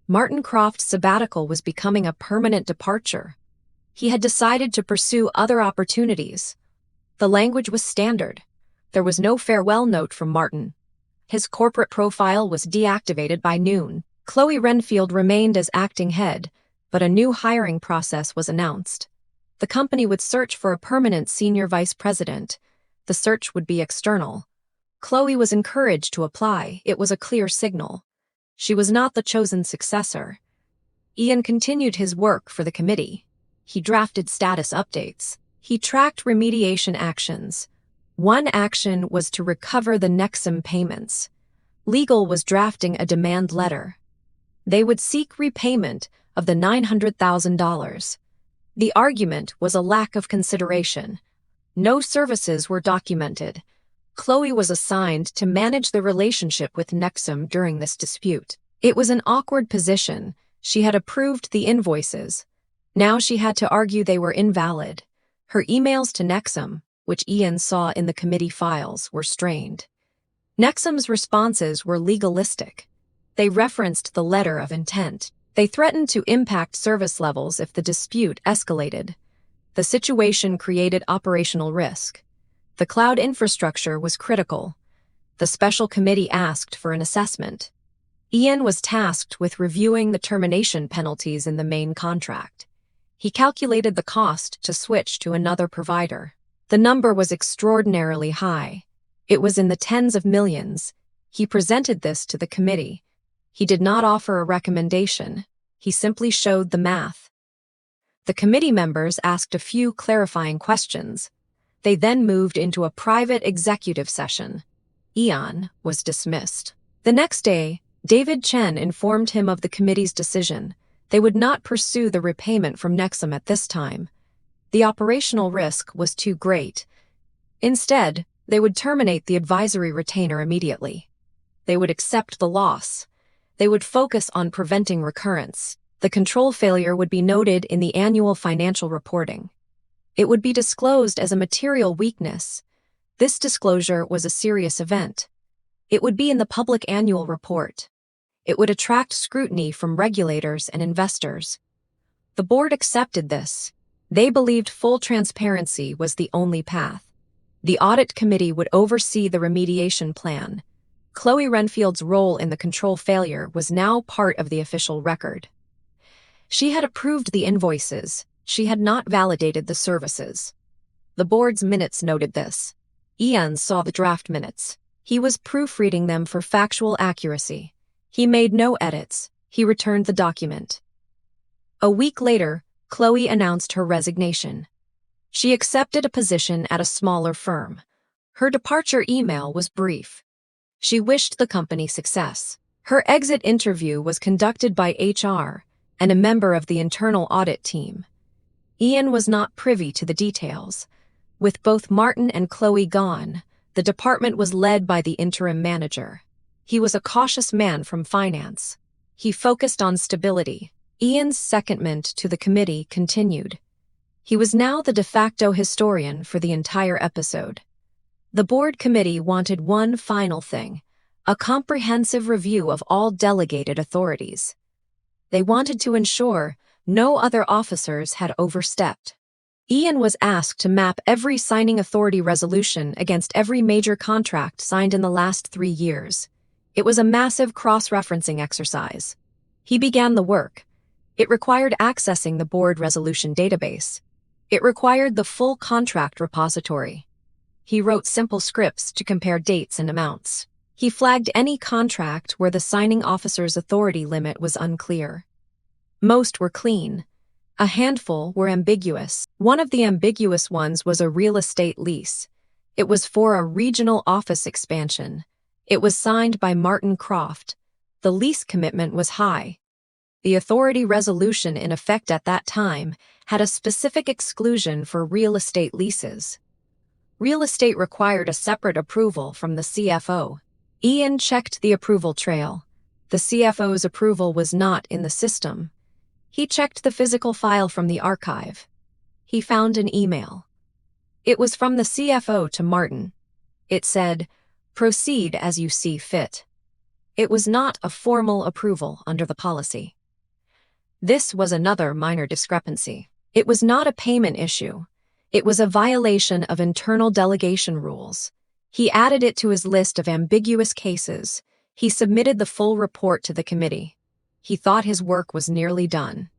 Martin Croft's sabbatical was becoming a permanent departure. He had decided to pursue other opportunities. The language was standard. There was no farewell note from Martin. His corporate profile was deactivated by noon. Chloe Renfield remained as acting head, but a new hiring process was announced. The company would search for a permanent senior vice president. The search would be external. Chloe was encouraged to apply. It was a clear signal. She was not the chosen successor. Ian continued his work for the committee. He drafted status updates. He tracked remediation actions. One action was to recover the Nexum payments. Legal was drafting a demand letter. They would seek repayment of the $900,000. The argument was a lack of consideration. No services were documented. Chloe was assigned to manage the relationship with Nexum during this dispute. It was an awkward position. She had approved the invoices. Now she had to argue they were invalid. Her emails to Nexum, which Ian saw in the committee files, were strained. Nexum's responses were legalistic. They referenced the letter of intent. They threatened to impact service levels if the dispute escalated. The situation created operational risk. The cloud infrastructure was critical. The special committee asked for an assessment. Ian was tasked with reviewing the termination penalties in the main contract. He calculated the cost to switch to another provider. The number was extraordinarily high. It was in the tens of millions. He presented this to the committee. He did not offer a recommendation. He simply showed the math. The committee members asked a few clarifying questions. They then moved into a private executive session. Ian was dismissed. The next day, David Chen informed him of the committee's decision. They would not pursue the repayment from Nexum at this time. The operational risk was too great. Instead, they would terminate the advisory retainer immediately. They would accept the loss. They would focus on preventing recurrence. The control failure would be noted in the annual financial reporting. It would be disclosed as a material weakness. This disclosure was a serious event. It would be in the public annual report. It would attract scrutiny from regulators and investors. The board accepted this. They believed full transparency was the only path. The audit committee would oversee the remediation plan. Chloe Renfield's role in the control failure was now part of the official record. She had approved the invoices. She had not validated the services. The board's minutes noted this. Ian saw the draft minutes. He was proofreading them for factual accuracy. He made no edits. He returned the document. A week later, Chloe announced her resignation. She accepted a position at a smaller firm. Her departure email was brief. She wished the company success. Her exit interview was conducted by HR and a member of the internal audit team. Ian was not privy to the details. With both Martin and Chloe gone, the department was led by the interim manager. He was a cautious man from finance. He focused on stability. Ian's secondment to the committee continued. He was now the de facto historian for the entire episode. The board committee wanted one final thing: a comprehensive review of all delegated authorities. They wanted to ensure no other officers had overstepped. Ian was asked to map every signing authority resolution against every major contract signed in the last 3 years. It was a massive cross-referencing exercise. He began the work. It required accessing the board resolution database. It required the full contract repository. He wrote simple scripts to compare dates and amounts. He flagged any contract where the signing officer's authority limit was unclear. Most were clean. A handful were ambiguous. One of the ambiguous ones was a real estate lease. It was for a regional office expansion. It was signed by Martin Croft. The lease commitment was high. The authority resolution in effect at that time had a specific exclusion for real estate leases. Real estate required a separate approval from the CFO. Ian checked the approval trail. The CFO's approval was not in the system. He checked the physical file from the archive. He found an email. It was from the CFO to Martin. It said, "Proceed as you see fit." It was not a formal approval under the policy. This was another minor discrepancy. It was not a payment issue. It was a violation of internal delegation rules. He added it to his list of ambiguous cases. He submitted the full report to the committee. He thought his work was nearly done.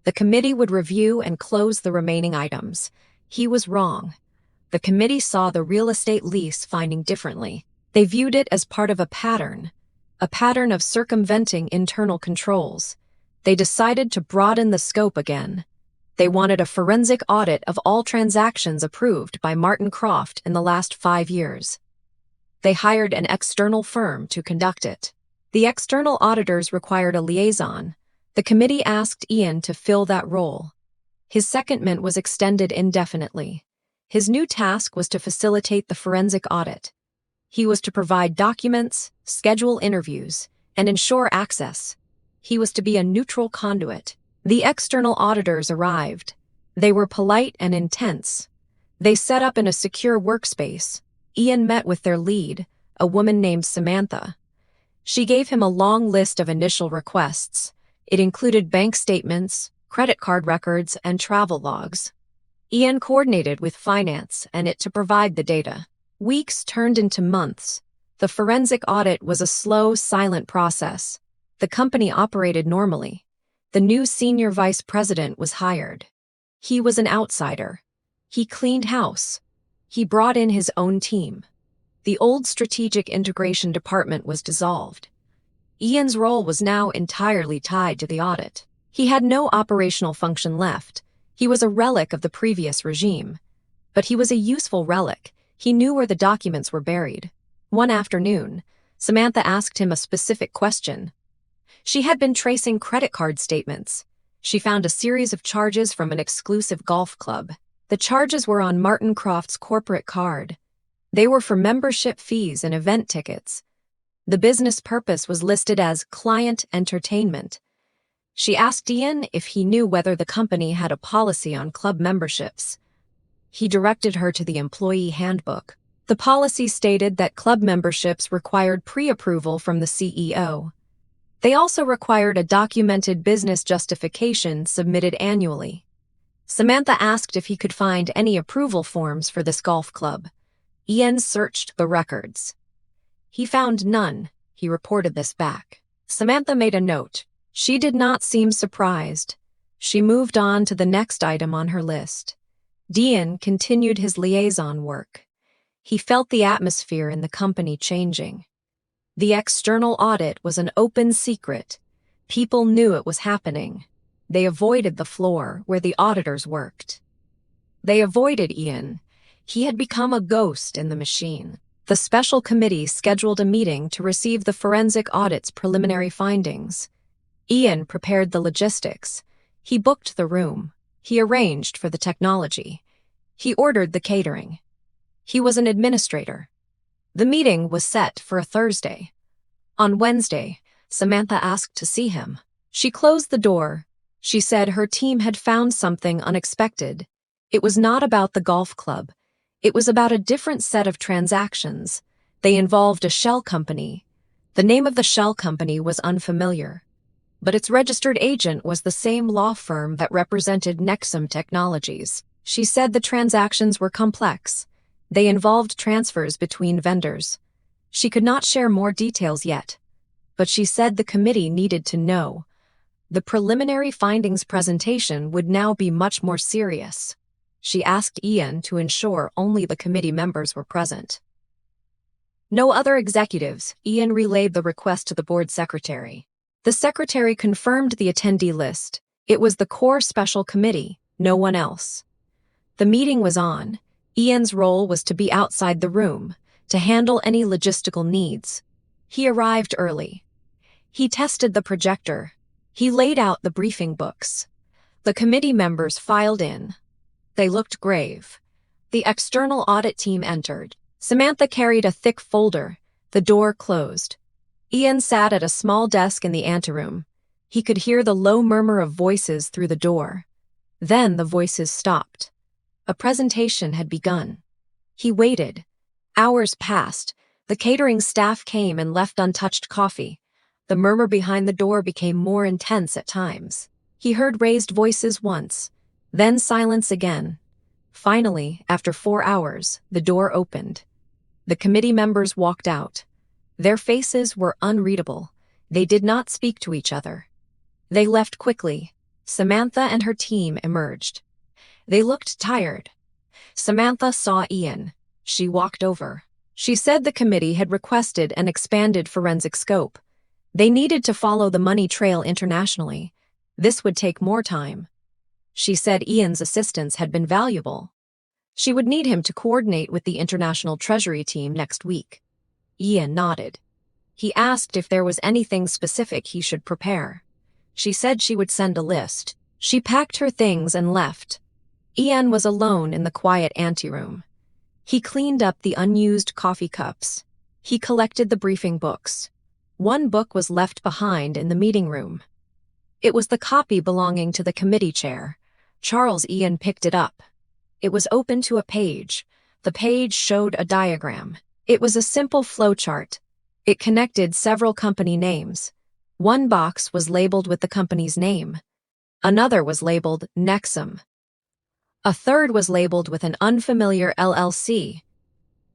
The committee would review and close the remaining items. He was wrong. The committee saw the real estate lease finding differently. They viewed it as part of a pattern of circumventing internal controls. They decided to broaden the scope again. They wanted a forensic audit of all transactions approved by Martin Croft in the last 5 years. They hired an external firm to conduct it. The external auditors required a liaison. The committee asked Ian to fill that role. His secondment was extended indefinitely. His new task was to facilitate the forensic audit. He was to provide documents, schedule interviews, and ensure access. He was to be a neutral conduit. The external auditors arrived. They were polite and intense. They set up in a secure workspace. Ian met with their lead, a woman named Samantha. She gave him a long list of initial requests. It included bank statements, credit card records, and travel logs. Ian coordinated with finance and it to provide the data. Weeks turned into months. The forensic audit was a slow, silent process. The company operated normally. The new senior vice president was hired. He was an outsider. He cleaned house. He brought in his own team. The old strategic integration department was dissolved. Ian's role was now entirely tied to the audit. He had no operational function left. He was a relic of the previous regime. But he was a useful relic. He knew where the documents were buried. One afternoon, Samantha asked him a specific question. She had been tracing credit card statements. She found a series of charges from an exclusive golf club. The charges were on Martin Croft's corporate card. They were for membership fees and event tickets. The business purpose was listed as client entertainment. She asked Ian if he knew whether the company had a policy on club memberships. He directed her to the employee handbook. The policy stated that club memberships required pre-approval from the CEO. They also required a documented business justification submitted annually. Samantha asked if he could find any approval forms for this golf club. Ian searched the records. He found none. He reported this back. Samantha made a note. She did not seem surprised. She moved on to the next item on her list. Ian continued his liaison work. He felt the atmosphere in the company changing. The external audit was an open secret. People knew it was happening. They avoided the floor where the auditors worked. They avoided Ian. He had become a ghost in the machine. The special committee scheduled a meeting to receive the forensic audit's preliminary findings. Ian prepared the logistics. He booked the room. He arranged for the technology. He ordered the catering. He was an administrator. The meeting was set for a Thursday. On Wednesday, Samantha asked to see him. She closed the door. She said her team had found something unexpected. It was not about the golf club. It was about a different set of transactions. They involved a shell company. The name of the shell company was unfamiliar, but its registered agent was the same law firm that represented Nexum Technologies. She said the transactions were complex. They involved transfers between vendors. She could not share more details yet, but she said the committee needed to know. The preliminary findings presentation would now be much more serious. She asked Ian to ensure only the committee members were present. No other executives. Ian relayed the request to the board secretary. The secretary confirmed the attendee list. It was the core special committee, no one else. The meeting was on. Ian's role was to be outside the room, to handle any logistical needs. He arrived early. He tested the projector. He laid out the briefing books. The committee members filed in. They looked grave. The external audit team entered. Samantha carried a thick folder. The door closed. Ian sat at a small desk in the anteroom. He could hear the low murmur of voices through the door. Then the voices stopped. A presentation had begun. He waited. Hours passed. The catering staff came and left untouched coffee. The murmur behind the door became more intense at times. He heard raised voices once, then silence again. Finally, after 4 hours, the door opened. The committee members walked out. Their faces were unreadable. They did not speak to each other. They left quickly. Samantha and her team emerged. They looked tired. Samantha saw Ian. She walked over. She said the committee had requested an expanded forensic scope. They needed to follow the money trail internationally. This would take more time. She said Ian's assistance had been valuable. She would need him to coordinate with the International Treasury team next week. Ian nodded. He asked if there was anything specific he should prepare. She said she would send a list. She packed her things and left. Ian was alone in the quiet anteroom. He cleaned up the unused coffee cups. He collected the briefing books. One book was left behind in the meeting room. It was the copy belonging to the committee chair. Charles. Ian picked it up. It was open to a page. The page showed a diagram. It was a simple flowchart. It connected several company names. One box was labeled with the company's name. Another was labeled Nexum. A third was labeled with an unfamiliar LLC.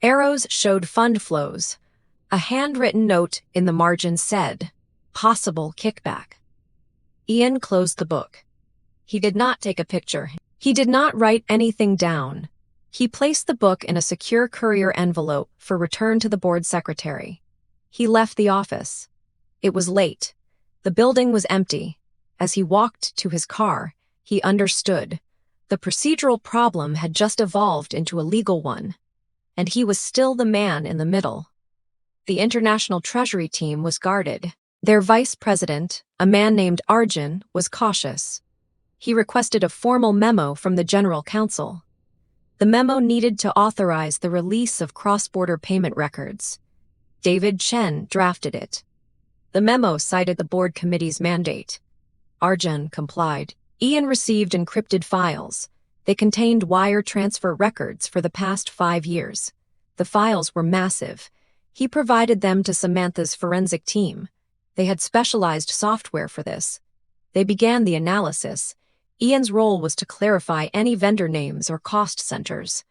Arrows showed fund flows. A handwritten note in the margin said, "Possible kickback." Ian closed the book. He did not take a picture. He did not write anything down. He placed the book in a secure courier envelope for return to the board secretary. He left the office. It was late. The building was empty. As he walked to his car, he understood. The procedural problem had just evolved into a legal one, and he was still the man in the middle. The International Treasury team was guarded. Their vice president, a man named Arjun, was cautious. He requested a formal memo from the General Counsel. The memo needed to authorize the release of cross-border payment records. David Chen drafted it. The memo cited the board committee's mandate. Arjun complied. Ian received encrypted files. They contained wire transfer records for the past 5 years. The files were massive. He provided them to Samantha's forensic team. They had specialized software for this. They began the analysis. Ian's role was to clarify any vendor names or cost centers.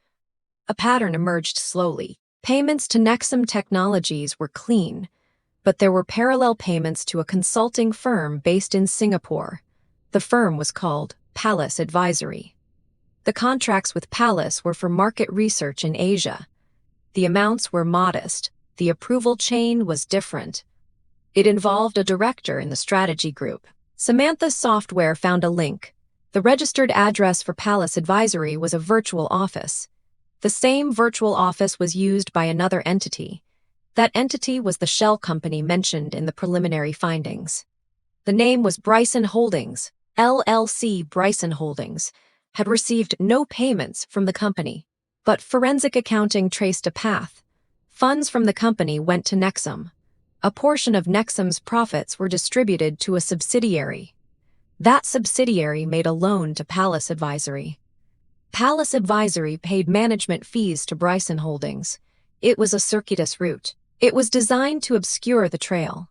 A pattern emerged slowly. Payments to Nexum Technologies were clean, but there were parallel payments to a consulting firm based in Singapore. The firm was called Palace Advisory. The contracts with Palace were for market research in Asia. The amounts were modest. The approval chain was different. It involved a director in the strategy group. Samantha's software found a link. The registered address for Palace Advisory was a virtual office. The same virtual office was used by another entity. That entity was the shell company mentioned in the preliminary findings. The name was Bryson Holdings, LLC. Bryson Holdings had received no payments from the company, but forensic accounting traced a path. Funds from the company went to Nexum. A portion of Nexum's profits were distributed to a subsidiary. That subsidiary made a loan to Palace Advisory. Palace Advisory paid management fees to Bryson Holdings. It was a circuitous route. It was designed to obscure the trail.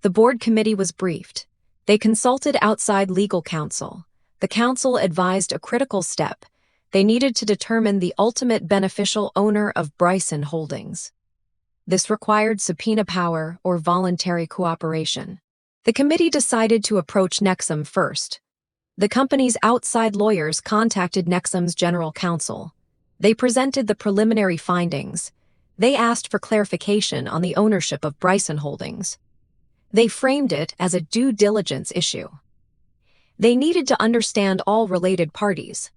The board committee was briefed. They consulted outside legal counsel. The counsel advised a critical step. They needed to determine the ultimate beneficial owner of Bryson Holdings. This required subpoena power or voluntary cooperation. The committee decided to approach Nexum first. The company's outside lawyers contacted Nexum's general counsel. They presented the preliminary findings. They asked for clarification on the ownership of Bryson Holdings. They framed it as a due diligence issue. They needed to understand all related parties.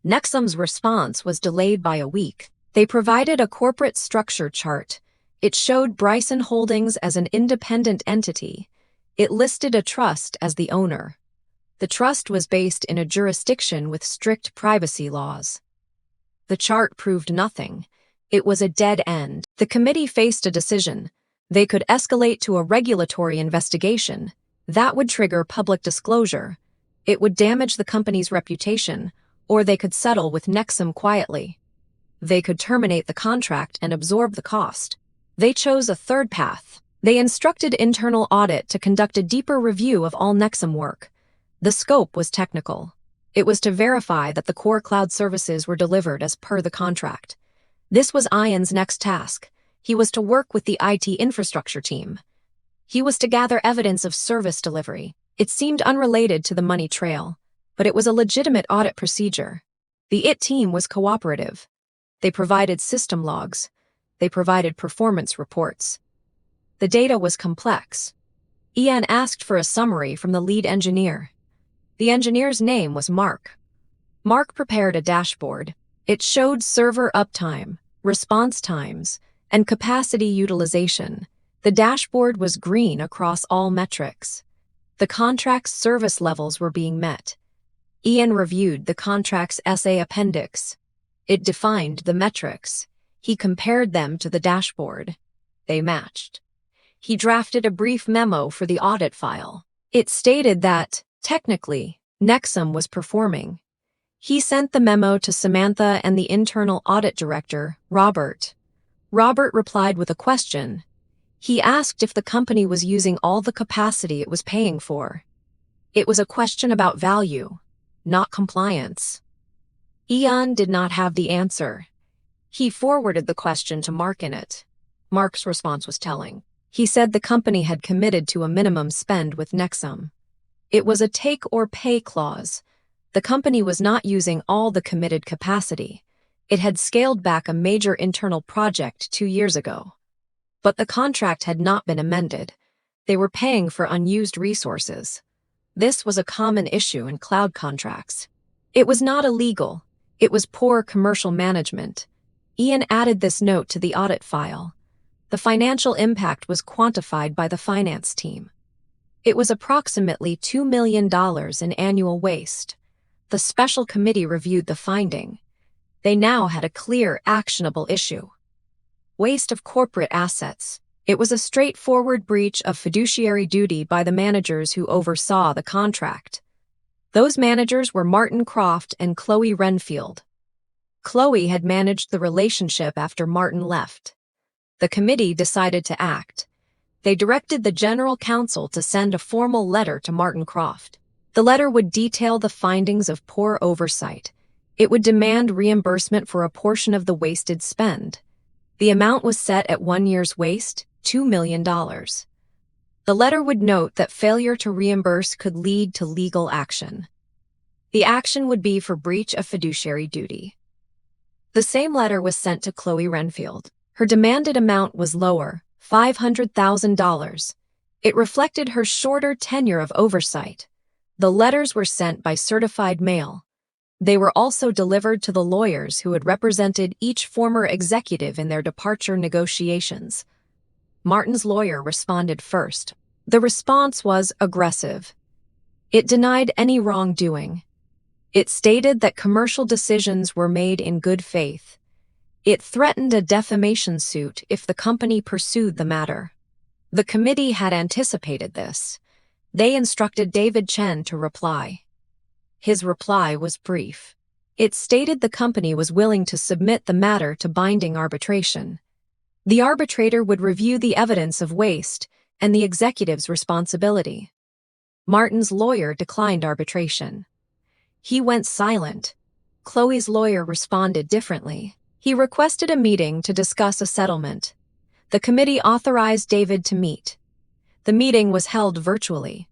Nexum's response was delayed by a week. They provided a corporate structure chart. It showed Bryson Holdings as an independent entity. It listed a trust as the owner. The trust was based in a jurisdiction with strict privacy laws. The chart proved nothing. It was a dead end. The committee faced a decision. They could escalate to a regulatory investigation. That would trigger public disclosure. It would damage the company's reputation, or they could settle with Nexum quietly. They could terminate the contract and absorb the cost. They chose a third path. They instructed internal audit to conduct a deeper review of all Nexum work. The scope was technical. It was to verify that the core cloud services were delivered as per the contract. This was Ian's next task. He was to work with the IT infrastructure team. He was to gather evidence of service delivery. It seemed unrelated to the money trail, but it was a legitimate audit procedure. The IT team was cooperative. They provided system logs. They provided performance reports. The data was complex. Ian asked for a summary from the lead engineer. The engineer's name was Mark. Mark prepared a dashboard. It showed server uptime, response times, and capacity utilization. The dashboard was green across all metrics. The contract's service levels were being met. Ian reviewed the contract's SA appendix. It defined the metrics. He compared them to the dashboard. They matched. He drafted a brief memo for the audit file. It stated that, technically, Nexum was performing. He sent the memo to Samantha and the internal audit director, Robert. Robert replied with a question. He asked if the company was using all the capacity it was paying for. It was a question about value, not compliance. Ian did not have the answer. He forwarded the question to Mark in it. Mark's response was telling. He said the company had committed to a minimum spend with Nexum. It was a take-or-pay clause. The company was not using all the committed capacity. It had scaled back a major internal project 2 years ago. But the contract had not been amended. They were paying for unused resources. This was a common issue in cloud contracts. It was not illegal. It was poor commercial management. Ian added this note to the audit file. The financial impact was quantified by the finance team. It was approximately $2 million in annual waste. The special committee reviewed the finding. They now had a clear, actionable issue. Waste of corporate assets. It was a straightforward breach of fiduciary duty by the managers who oversaw the contract. Those managers were Martin Croft and Chloe Renfield. Chloe had managed the relationship after Martin left. The committee decided to act. They directed the general counsel to send a formal letter to Martin Croft. The letter would detail the findings of poor oversight. It would demand reimbursement for a portion of the wasted spend. The amount was set at 1 year's waste, $2 million. The letter would note that failure to reimburse could lead to legal action. The action would be for breach of fiduciary duty. The same letter was sent to Chloe Renfield. Her demanded amount was lower, $500,000. It reflected her shorter tenure of oversight. The letters were sent by certified mail. They were also delivered to the lawyers who had represented each former executive in their departure negotiations. Martin's lawyer responded first. The response was aggressive. It denied any wrongdoing. It stated that commercial decisions were made in good faith. It threatened a defamation suit if the company pursued the matter. The committee had anticipated this. They instructed David Chen to reply. His reply was brief. It stated the company was willing to submit the matter to binding arbitration. The arbitrator would review the evidence of waste and the executive's responsibility. Martin's lawyer declined arbitration. He went silent. Chloe's lawyer responded differently. He requested a meeting to discuss a settlement. The committee authorized David to meet. The meeting was held virtually.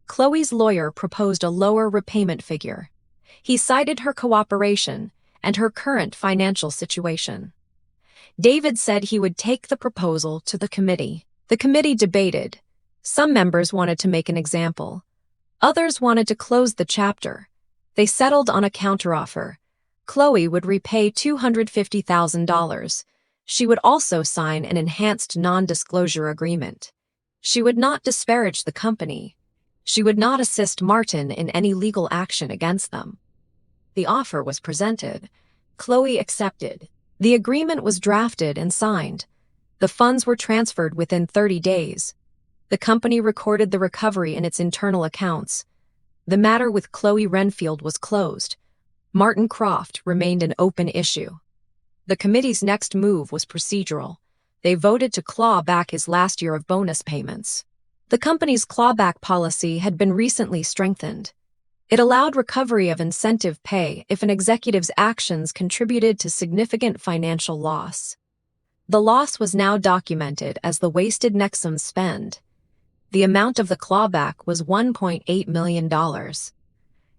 Chloe's lawyer proposed a lower repayment figure. He cited her cooperation and her current financial situation. David said he would take the proposal to the committee. The committee debated. Some members wanted to make an example. Others wanted to close the chapter. They settled on a counteroffer. Chloe would repay $250,000. She would also sign an enhanced non-disclosure agreement. She would not disparage the company. She would not assist Martin in any legal action against them. The offer was presented. Chloe accepted. The agreement was drafted and signed. The funds were transferred within 30 days. The company recorded the recovery in its internal accounts. The matter with Chloe Renfield was closed. Martin Croft remained an open issue. The committee's next move was procedural. They voted to claw back his last year of bonus payments. The company's clawback policy had been recently strengthened. It allowed recovery of incentive pay if an executive's actions contributed to significant financial loss. The loss was now documented as the wasted Nexum spend. The amount of the clawback was $1.8 million.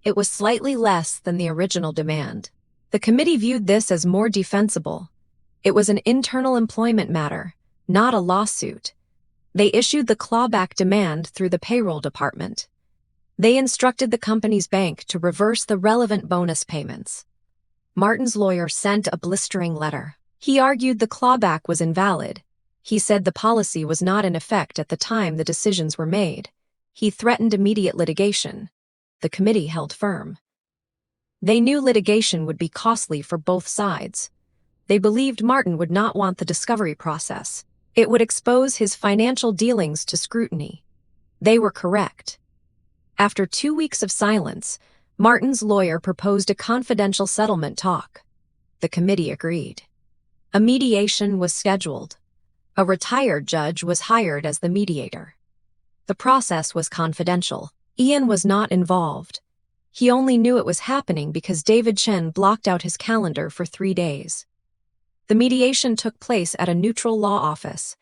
It was slightly less than the original demand. The committee viewed this as more defensible. It was an internal employment matter, not a lawsuit. They issued the clawback demand through the payroll department. They instructed the company's bank to reverse the relevant bonus payments. Martin's lawyer sent a blistering letter. He argued the clawback was invalid. He said the policy was not in effect at the time the decisions were made. He threatened immediate litigation. The committee held firm. They knew litigation would be costly for both sides. They believed Martin would not want the discovery process. It would expose his financial dealings to scrutiny. They were correct. After 2 weeks of silence, Martin's lawyer proposed a confidential settlement talk. The committee agreed. A mediation was scheduled. A retired judge was hired as the mediator. The process was confidential. Ian was not involved. He only knew it was happening because David Chen blocked out his calendar for 3 days. The mediation took place at a neutral law office.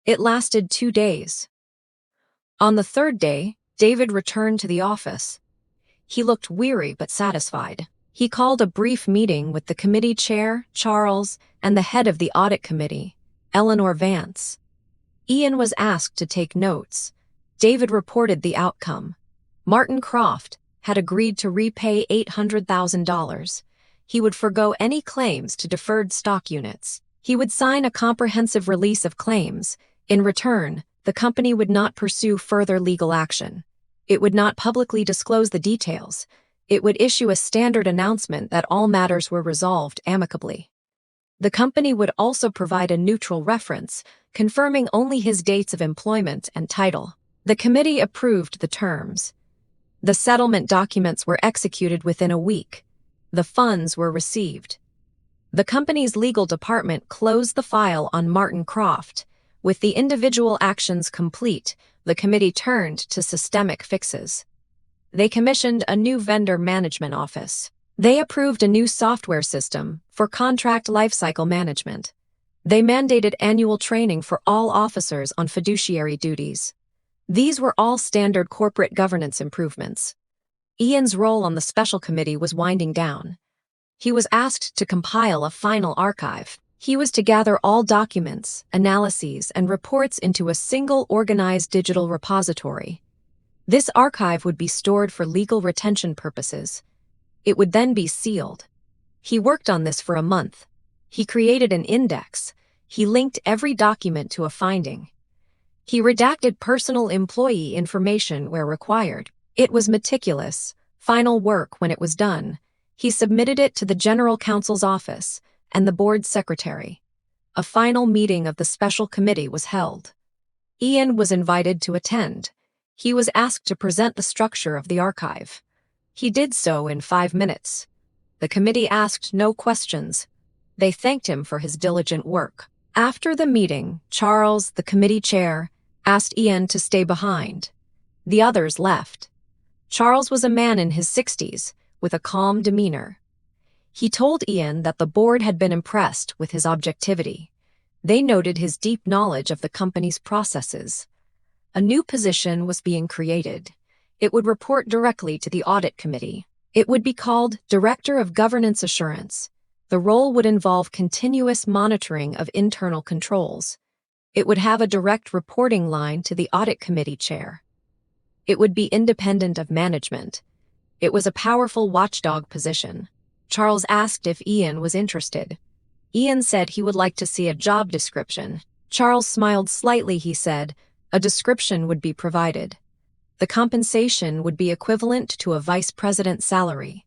It lasted 2 days. On the 3rd day, David returned to the office. He looked weary but satisfied. He called a brief meeting with the committee chair, Charles, and the head of the audit committee, Eleanor Vance. Ian was asked to take notes. David reported the outcome. Martin Croft had agreed to repay $800,000. He would forgo any claims to deferred stock units. He would sign a comprehensive release of claims. In return, the company would not pursue further legal action. It would not publicly disclose the details. It would issue a standard announcement that all matters were resolved amicably. The company would also provide a neutral reference, confirming only his dates of employment and title. The committee approved the terms. The settlement documents were executed within a week. The funds were received. The company's legal department closed the file on Martin Croft. With the individual actions complete, the committee turned to systemic fixes. They commissioned a new vendor management office. They approved a new software system for contract lifecycle management. They mandated annual training for all officers on fiduciary duties. These were all standard corporate governance improvements. Ian's role on the special committee was winding down. He was asked to compile a final archive. He was to gather all documents, analyses, and reports into a single organized digital repository. This archive would be stored for legal retention purposes. It would then be sealed. He worked on this for a month. He created an index. He linked every document to a finding. He redacted personal employee information where required. It was meticulous, final work when it was done. He submitted it to the General Counsel's office and the board's secretary. A final meeting of the special committee was held. Ian was invited to attend. He was asked to present the structure of the archive. He did so in 5 minutes. The committee asked no questions. They thanked him for his diligent work. After the meeting, Charles, the committee chair, asked Ian to stay behind. The others left. Charles was a man in his 60s, with a calm demeanor. He told Ian that the board had been impressed with his objectivity. They noted his deep knowledge of the company's processes. A new position was being created. It would report directly to the audit committee. It would be called Director of Governance Assurance. The role would involve continuous monitoring of internal controls. It would have a direct reporting line to the audit committee chair. It would be independent of management. It was a powerful watchdog position. Charles asked if Ian was interested. Ian said he would like to see a job description. Charles smiled slightly. He said, a description would be provided. The compensation would be equivalent to a vice president's salary.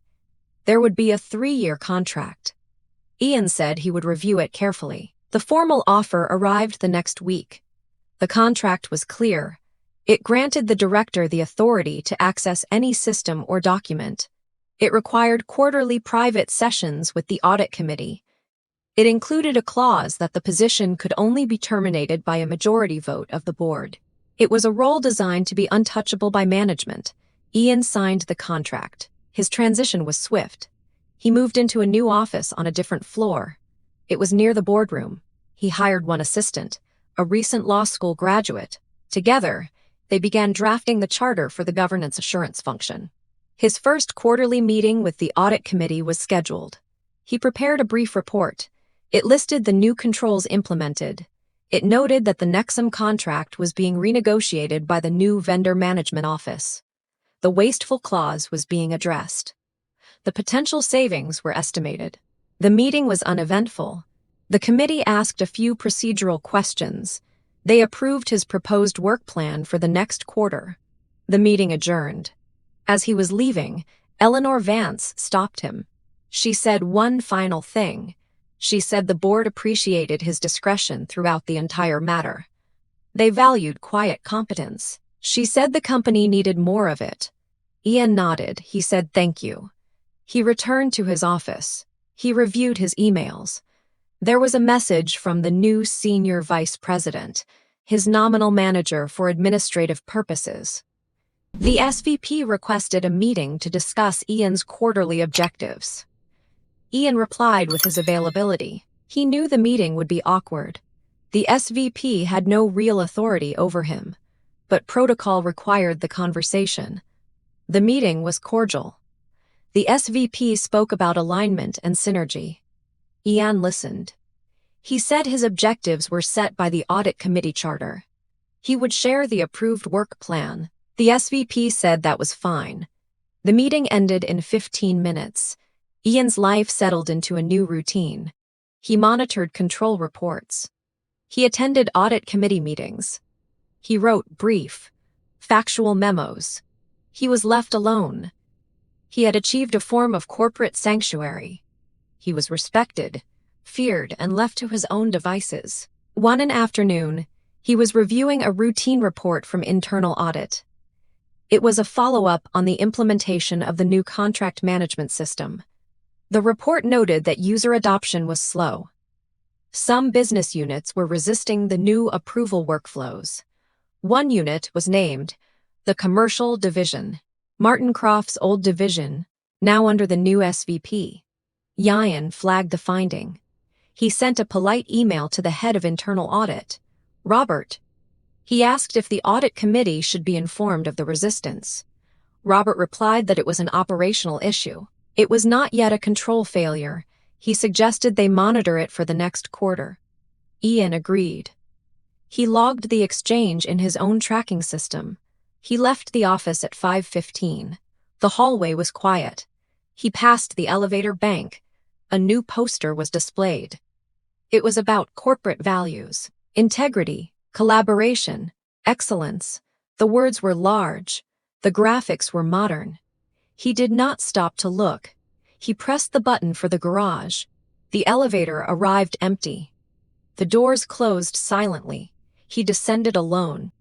There would be a 3-year contract. Ian said he would review it carefully. The formal offer arrived the next week. The contract was clear. It granted the director the authority to access any system or document. It required quarterly private sessions with the audit committee. It included a clause that the position could only be terminated by a majority vote of the board. It was a role designed to be untouchable by management. Ian signed the contract. His transition was swift. He moved into a new office on a different floor. It was near the boardroom. He hired one assistant, a recent law school graduate. Together, they began drafting the charter for the governance assurance function. His first quarterly meeting with the audit committee was scheduled. He prepared a brief report. It listed the new controls implemented. It noted that the Nexum contract was being renegotiated by the new vendor management office. The wasteful clause was being addressed. The potential savings were estimated. The meeting was uneventful. The committee asked a few procedural questions. They approved his proposed work plan for the next quarter. The meeting adjourned. As he was leaving, Eleanor Vance stopped him. She said one final thing. She said the board appreciated his discretion throughout the entire matter. They valued quiet competence. She said the company needed more of it. Ian nodded. He said thank you. He returned to his office. He reviewed his emails. There was a message from the new senior vice president, his nominal manager for administrative purposes. The SVP requested a meeting to discuss Ian's quarterly objectives. Ian replied with his availability. He knew the meeting would be awkward. The SVP had no real authority over him, but protocol required the conversation. The meeting was cordial. The SVP spoke about alignment and synergy. Ian listened. He said his objectives were set by the audit committee charter. He would share the approved work plan. The SVP said that was fine. The meeting ended in 15 minutes. Ian's life settled into a new routine. He monitored control reports. He attended audit committee meetings. He wrote brief, factual memos. He was left alone. He had achieved a form of corporate sanctuary. He was respected, feared, and left to his own devices. One afternoon, he was reviewing a routine report from internal audit. It was a follow-up on the implementation of the new contract management system. The report noted that user adoption was slow. Some business units were resisting the new approval workflows. One unit was named the Commercial Division, Martin Croft's old division, now under the new SVP. Ian flagged the finding. He sent a polite email to the head of internal audit, Robert. He asked if the audit committee should be informed of the resistance. Robert replied that it was an operational issue. It was not yet a control failure. He suggested they monitor it for the next quarter. Ian agreed. He logged the exchange in his own tracking system. He left the office at 5:15. The hallway was quiet. He passed the elevator bank. A new poster was displayed. It was about corporate values, integrity, collaboration, excellence. The words were large. The graphics were modern. He did not stop to look. He pressed the button for the garage. The elevator arrived empty. The doors closed silently. He descended alone.